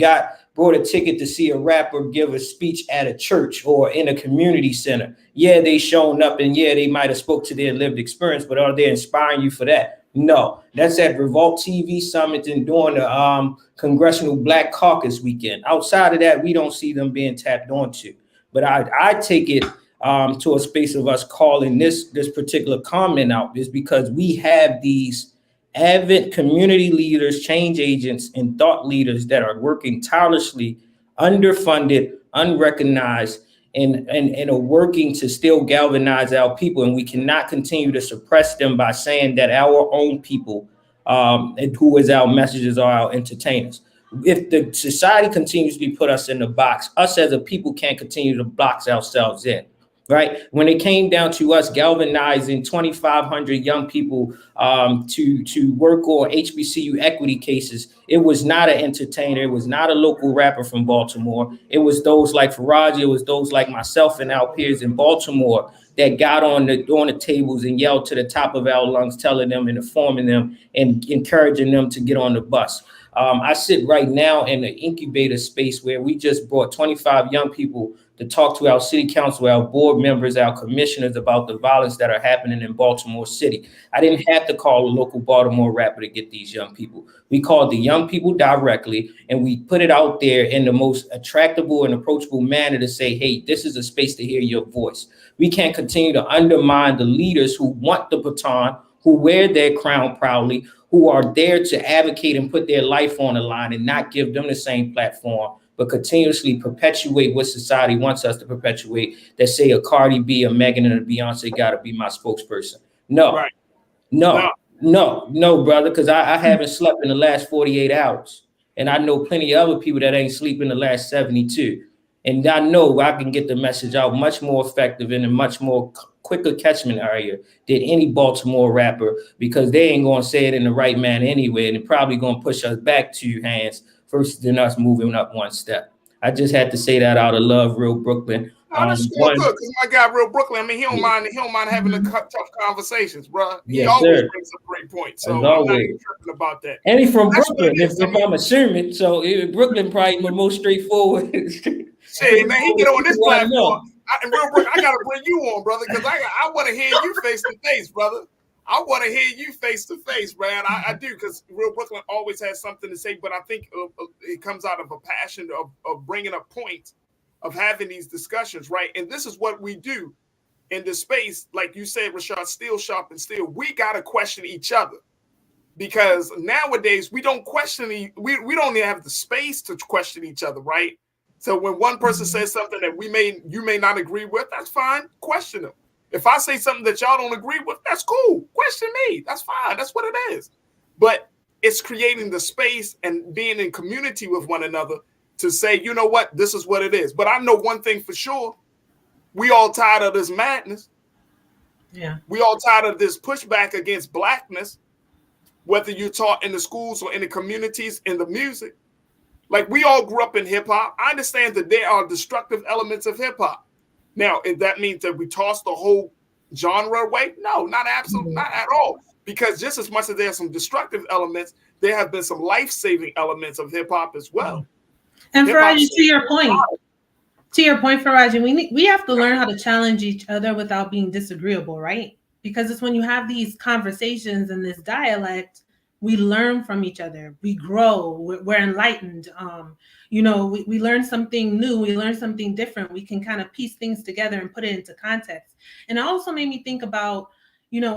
brought a ticket to see a rapper give a speech at a church or in a community center. Yeah, they shown up and yeah, they might have spoke to their lived experience, but are they inspiring you for that? No, that's at Revolt TV Summit and during the Congressional Black Caucus weekend. Outside of that, we don't see them being tapped onto. But I take it to a space of us calling this particular comment out is because we have these avid community leaders, change agents, and thought leaders that are working tirelessly, underfunded, unrecognized, and are working to still galvanize our people. And we cannot continue to suppress them by saying that our own people, who is our messengers, are our entertainers. If the society continues to put us in the box, us as a people can't continue to box ourselves in. Right. When it came down to us galvanizing 2,500 young people to work on HBCU equity cases, it was not an entertainer. It was not a local rapper from Baltimore. It was those like Farajii. It was those like myself and our peers in Baltimore that got on the tables and yelled to the top of our lungs, telling them and informing them and encouraging them to get on the bus. I sit right now in the incubator space where we just brought 25 young people to talk to our city council, our board members, our commissioners about the violence that are happening in Baltimore City. I didn't have to call a local Baltimore rapper to get these young people. We called the young people directly and we put it out there in the most attractable and approachable manner to say, hey, this is a space to hear your voice. We can't continue to undermine the leaders who want the baton, who wear their crown proudly, who are there to advocate and put their life on the line and not give them the same platform, but continuously perpetuate what society wants us to perpetuate, that say a Cardi B, a Megan, and a Beyonce got to be my spokesperson. No, right. No, brother, because I haven't slept in the last 48 hours. And I know plenty of other people that ain't sleep in the last 72. And I know I can get the message out much more effective in a much more quicker catchment area than any Baltimore rapper, because they ain't going to say it in the right manner anyway. And they're probably going to push us back 2 hands versus than us moving up 1 step. I just had to say that out of love, Real Brooklyn. That's real good because my guy, Real Brooklyn. I mean, he don't mind having the tough conversations, bro. He always brings up great points. So I'm not even tripping about that. And he's from Brooklyn, if I'm assuming. So Brooklyn probably the most straightforward. Shit, man, he get on this platform. And Real Brooklyn, I gotta bring you on, brother, because I want to hear you face to face, brother. I want to hear you face to face, man. I do, because Real Brooklyn always has something to say, but I think it comes out of a passion of bringing up points, of having these discussions, right? And this is what we do in this space. Like you said, Rashad, steel sharpens steel. We got to question each other, because nowadays we don't question, we don't even have the space to question each other, right? So when one person says something that you may not agree with, that's fine. Question them. If I say something that y'all don't agree with, that's cool. Question me. That's fine. That's what it is. But it's creating the space and being in community with one another to say, you know what, this is what it is. But I know one thing for sure. We all tired of this madness. Yeah. We all tired of this pushback against blackness, whether you're taught in the schools or in the communities, in the music. Like, we all grew up in hip hop. I understand that there are destructive elements of hip hop. Now, if that means that we toss the whole genre away, no, not absolutely, not at all. Because just as much as there are some destructive elements, there have been some life-saving elements of hip hop as well. And Farajii, to your point, Farajii, we have to learn how to challenge each other without being disagreeable, right? Because it's when you have these conversations and this dialect, we learn from each other. We grow. We're enlightened. We learn something new. We learn something different. We can kind of piece things together and put it into context. And it also made me think about,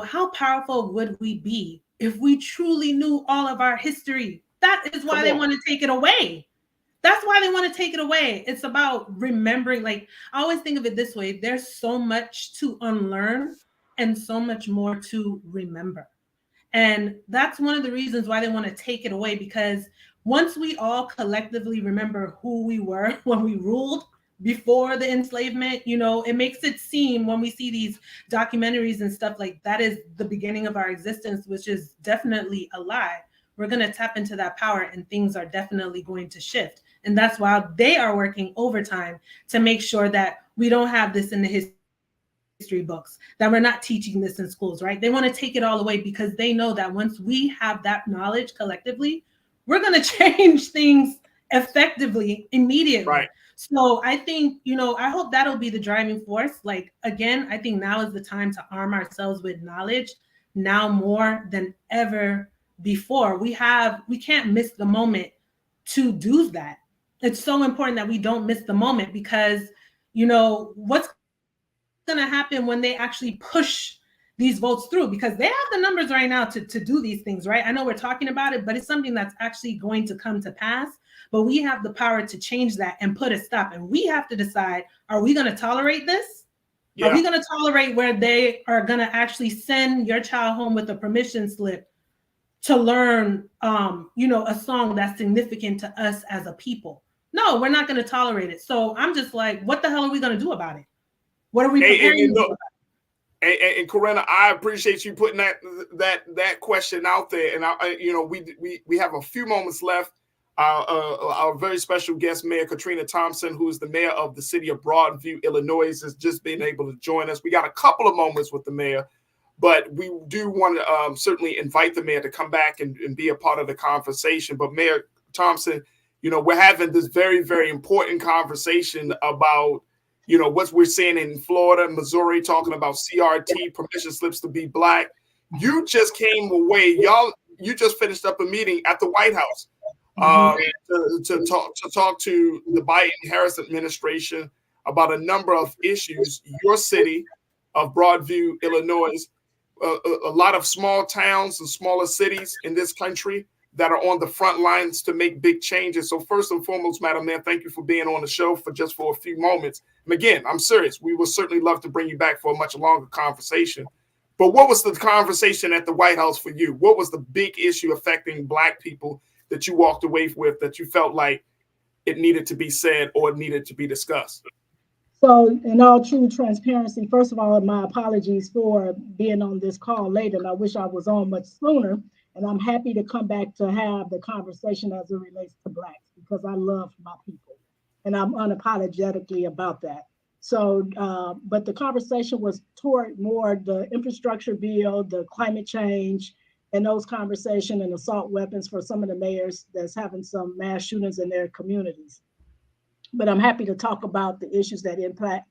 how powerful would we be if we truly knew all of our history? That is why they want to take it away. That's why they want to take it away. It's about remembering. Like, I always think of it this way. There's so much to unlearn and so much more to remember. And that's one of the reasons why they want to take it away, because once we all collectively remember who we were when we ruled before the enslavement, it makes it seem, when we see these documentaries and stuff, like that is the beginning of our existence, which is definitely a lie. We're going to tap into that power and things are definitely going to shift. And that's why they are working overtime to make sure that we don't have this in the history books, that we're not teaching this in schools, right? They want to take it all away because they know that once we have that knowledge collectively, we're going to change things effectively immediately. Right. So I think, I hope that'll be the driving force. Like, again, I think now is the time to arm ourselves with knowledge, now more than ever before. We can't miss the moment to do that. It's so important that we don't miss the moment, because, what's going to happen when they actually push these votes through, because they have the numbers right now to do these things, right? I know we're talking about it, but it's something that's actually going to come to pass. But we have the power to change that and put a stop. And we have to decide, are we going to tolerate this? Yeah. Are we going to tolerate where they are going to actually send your child home with a permission slip to learn, a song that's significant to us as a people? No, we're not going to tolerate it. So I'm just like, what the hell are we going to do about it? What are we preparing to do? And Corinna, I appreciate you putting that question out there. And we have a few moments left. Our very special guest, Mayor Katrina Thompson, who is the mayor of the city of Broadview, Illinois, has just been able to join us. We got a couple of moments with the mayor, but we do want to certainly invite the mayor to come back and be a part of the conversation. But Mayor Thompson, we're having this very, very important conversation about what we're seeing in Florida, Missouri, talking about CRT, permission slips to be Black. You just came away, you just finished up a meeting at the White House to talk to the Biden-Harris administration about a number of issues. Your city of Broadview, Illinois, a lot of small towns and smaller cities in this country that are on the front lines to make big changes. So first and foremost, Madam Mayor, thank you for being on the show for a few moments. And again, I'm serious. We would certainly love to bring you back for a much longer conversation. But what was the conversation at the White House for you? What was the big issue affecting Black people that you walked away with, that you felt like it needed to be said or it needed to be discussed? So in all true transparency, first of all, my apologies for being on this call late, and I wish I was on much sooner. And I'm happy to come back to have the conversation as it relates to Blacks, because I love my people and I'm unapologetically about that. So, but the conversation was toward more the infrastructure bill, the climate change, and those conversations, and assault weapons for some of the mayors that's having some mass shootings in their communities. But I'm happy to talk about the issues that impact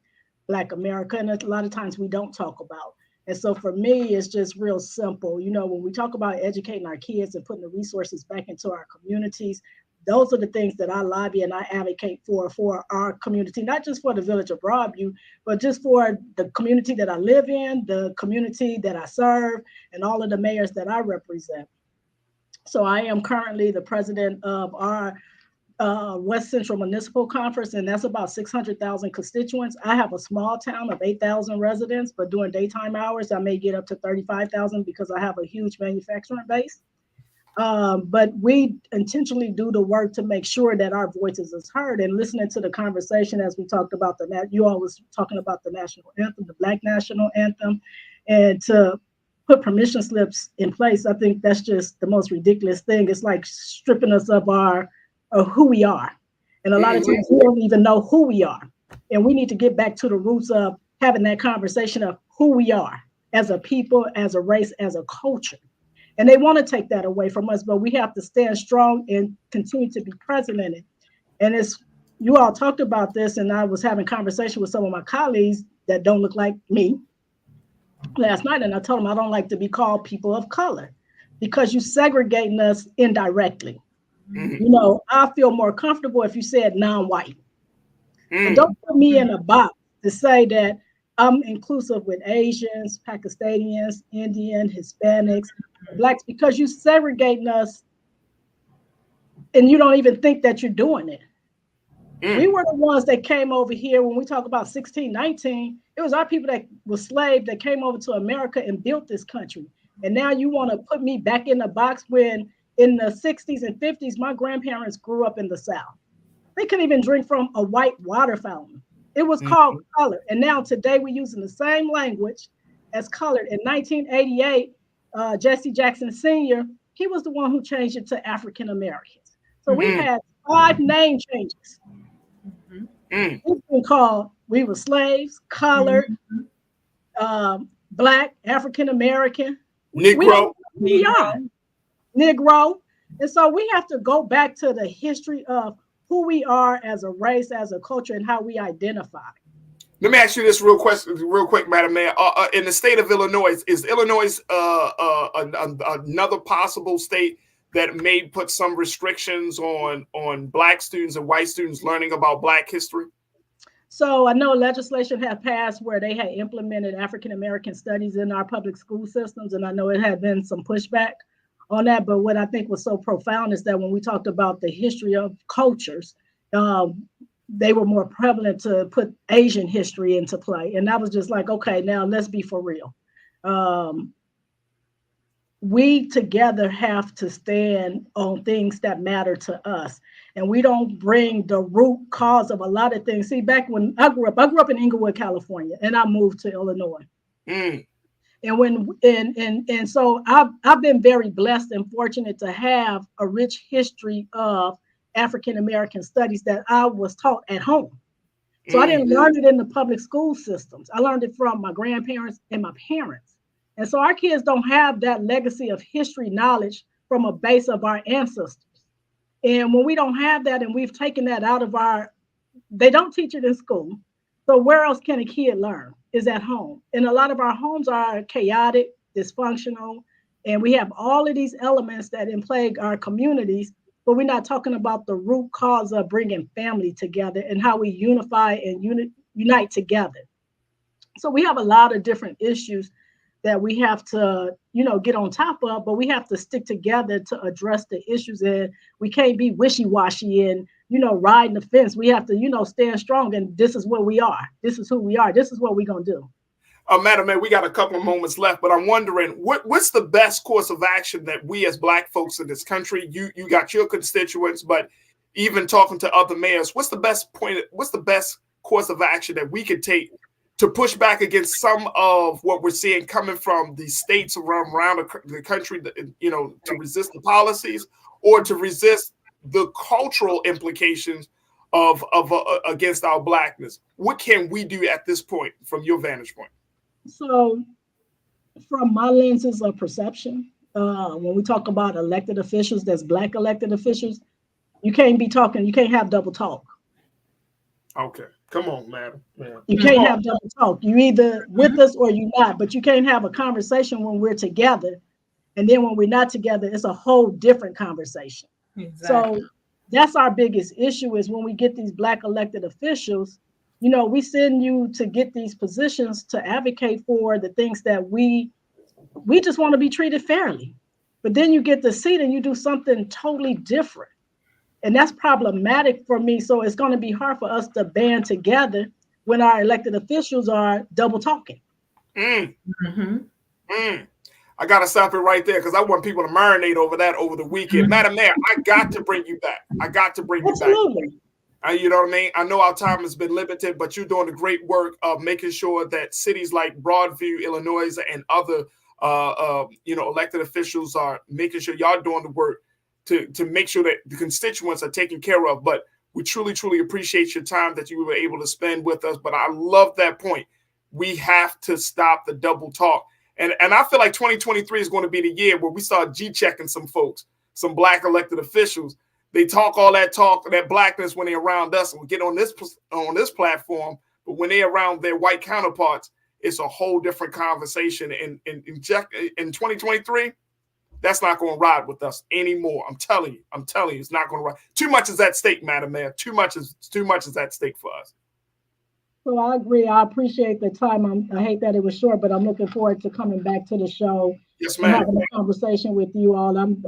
Black America, and a lot of times we don't talk about. And so for me, it's just real simple. You know, when we talk about educating our kids and putting the resources back into our communities, those are the things that I lobby and I advocate for our community, not just for the village of Broadview, but just for the community that I live in, the community that I serve, and all of the mayors that I represent. So I am currently the president of our West Central Municipal Conference, and that's about 600,000 constituents. I have a small town of 8,000 residents, but during daytime hours, I may get up to 35,000 because I have a huge manufacturing base. But we intentionally do the work to make sure that our voices is heard. And listening to the conversation as we talked about you all was talking about the national anthem, the Black National Anthem, and to put permission slips in place, I think that's just the most ridiculous thing. It's like stripping us of who we are. And a lot of times we don't even know who we are. And we need to get back to the roots of having that conversation of who we are as a people, as a race, as a culture. And they want to take that away from us, but we have to stand strong and continue to be present in it. And you all talked about this, and I was having conversation with some of my colleagues that don't look like me last night, and I told them I don't like to be called people of color because you segregating us indirectly. You know, I feel more comfortable if you said non-white. And don't put me in a box to say that I'm inclusive with Asians, Pakistanians, Indian, Hispanics, Blacks, because you segregating us and you don't even think that you're doing it. We were the ones that came over here when we talk about 1619. It was our people that were slaves that came over to America and built this country. And now you want to put me back in the box when in the 60s and 50s, my grandparents grew up in the South. They couldn't even drink from a white water fountain. It was called color. And now today we're using the same language as colored. In 1988, Jesse Jackson Sr., he was the one who changed it to African Americans. So we had 5 name changes. It's been called, we were slaves, colored, Black, African American, Negro. We are Negro. And so we have to go back to the history of who we are as a race, as a culture, and how we identify. Let me ask you this real quick, Madam Mayor. In the state of Illinois, is Illinois another possible state that may put some restrictions on Black students and white students learning about Black history? So I know legislation had passed where they had implemented African American studies in our public school systems, and I know it had been some pushback on that. But what I think was so profound is that when we talked about the history of cultures, they were more prevalent to put Asian history into play. And that was just like, okay, now let's be for real. We together have to stand on things that matter to us. And we don't bring the root cause of a lot of things. See, back when I grew up in Inglewood, California, and I moved to Illinois. And so I've been very blessed and fortunate to have a rich history of African American studies that I was taught at home. So I didn't learn it in the public school systems. I learned it from my grandparents and my parents. And so our kids don't have that legacy of history knowledge from a base of our ancestors. And when we don't have that and we've taken that out of they don't teach it in school. So where else can a kid learn? Is at home. And a lot of our homes are chaotic, dysfunctional, and we have all of these elements that plague our communities, but we're not talking about the root cause of bringing family together and how we unify and unite together. So we have a lot of different issues that we have to, get on top of, but we have to stick together to address the issues. And we can't be wishy-washy and, riding the fence. We have to, stand strong. And this is what we are. This is who we are. This is what we're going to do. Madam Mayor, we got a couple of moments left, but I'm wondering what's the best course of action that we as Black folks in this country, you got your constituents, but even talking to other mayors, what's the best course of action that we could take to push back against some of what we're seeing coming from the states around the country, to resist the policies or to resist the cultural implications of against our blackness. What can we do at this point from your vantage point? So from my lenses of perception, when we talk about elected officials, that's Black elected officials, you can't have double talk. Okay, come on, madam. You can't have double talk. You either with us or you're not, but you can't have a conversation when we're together. And then when we're not together, it's a whole different conversation. Exactly. So that's our biggest issue, is when we get these Black elected officials, we send you to get these positions to advocate for the things that we just want to be treated fairly. But then you get the seat and you do something totally different. And that's problematic for me. So it's going to be hard for us to band together when our elected officials are double talking. I got to stop it right there because I want people to marinate over that over the weekend. Madam Mayor, I got to bring you back. Absolutely. You know what I mean? I know our time has been limited, but you're doing the great work of making sure that cities like Broadview, Illinois, and other elected officials are making sure y'all doing the work to make sure that the constituents are taken care of. But we truly, truly appreciate your time that you were able to spend with us. But I love that point. We have to stop the double talk. And I feel like 2023 is going to be the year where we start G-checking some folks, some Black elected officials. They talk all that blackness when they're around us and we get on this platform. But when they're around their white counterparts, it's a whole different conversation. And in 2023, that's not going to ride with us anymore. I'm telling you, it's not going to ride. Too much is at stake, Madam Mayor. Too much is at stake for us. So I agree. I appreciate the time. I hate that it was short, but I'm looking forward to coming back to the show. Yes, ma'am. And having a conversation with you all. I'm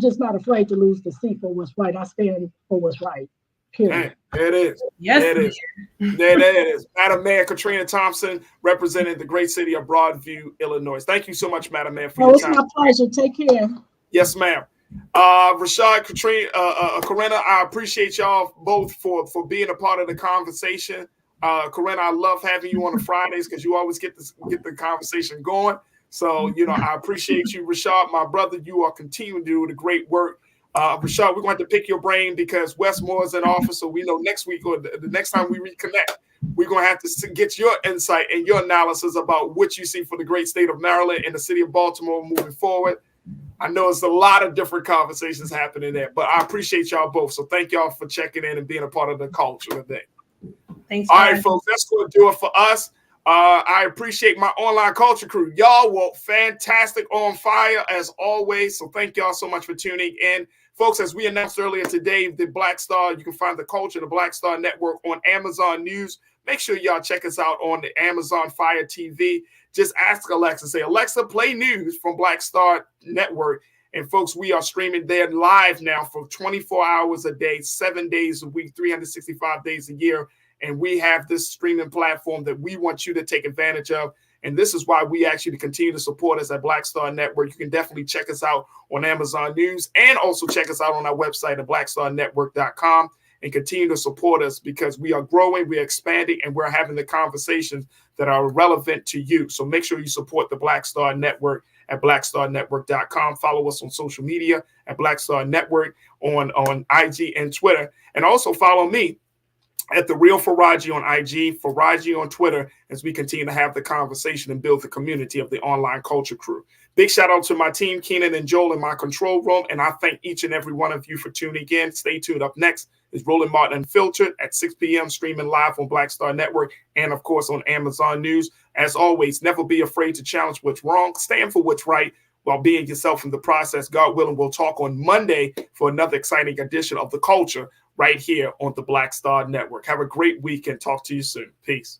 just not afraid to lose the seat for what's right. I stand for what's right. Period. There it is. Yes, there it is. There it is. Madam Mayor Katrina Thompson, representing the great city of Broadview, Illinois. Thank you so much, Madam Mayor, for your time. It's my pleasure. Take care. Yes, ma'am. Rashad, Katrina, Corinna, I appreciate y'all both for being a part of the conversation. Corinna, I love having you on the Fridays because you always get the conversation going. So, I appreciate you, Rashad, my brother. You are continuing to do the great work. Rashad, we're going to have to pick your brain because Westmore is in office. So we know next week or the next time we reconnect, we're going to have to get your insight and your analysis about what you see for the great state of Maryland and the city of Baltimore moving forward. I know it's a lot of different conversations happening there, but I appreciate y'all both. So thank y'all for checking in and being a part of the culture today. Thanks. All right, folks, that's going to do it for us. I appreciate my online culture crew. Y'all were fantastic, on fire as always. So thank y'all so much for tuning in. Folks, as we announced earlier today, the Black Star, you can find the culture, the Black Star Network on Amazon News. Make sure y'all check us out on the Amazon Fire TV. Just ask Alexa, say, Alexa, play news from Black Star Network. And folks, we are streaming there live now for 24 hours a day, 7 days a week, 365 days a year. And we have this streaming platform that we want you to take advantage of. And this is why we ask you to continue to support us at Black Star Network. You can definitely check us out on Amazon News and also check us out on our website at blackstarnetwork.com and continue to support us because we are growing, we're expanding, and we're having the conversations that are relevant to you. So make sure you support the Black Star Network at blackstarnetwork.com. Follow us on social media at Black Star Network on IG and Twitter. And also follow me at The Real Farajii on IG, Farajii on Twitter, as we continue to have the conversation and build the community of the online culture crew. Big shout out to my team, Keenan and Joel, in my control room, and I thank each and every one of you for tuning in. Stay tuned. Up next is Roland Martin Unfiltered at 6 p.m., streaming live on Black Star Network and, of course, on Amazon News. As always, never be afraid to challenge what's wrong. Stand for what's right while being yourself in the process. God willing, we'll talk on Monday for another exciting edition of The Culture right here on the Black Star Network. Have a great weekend. Talk to you soon. Peace.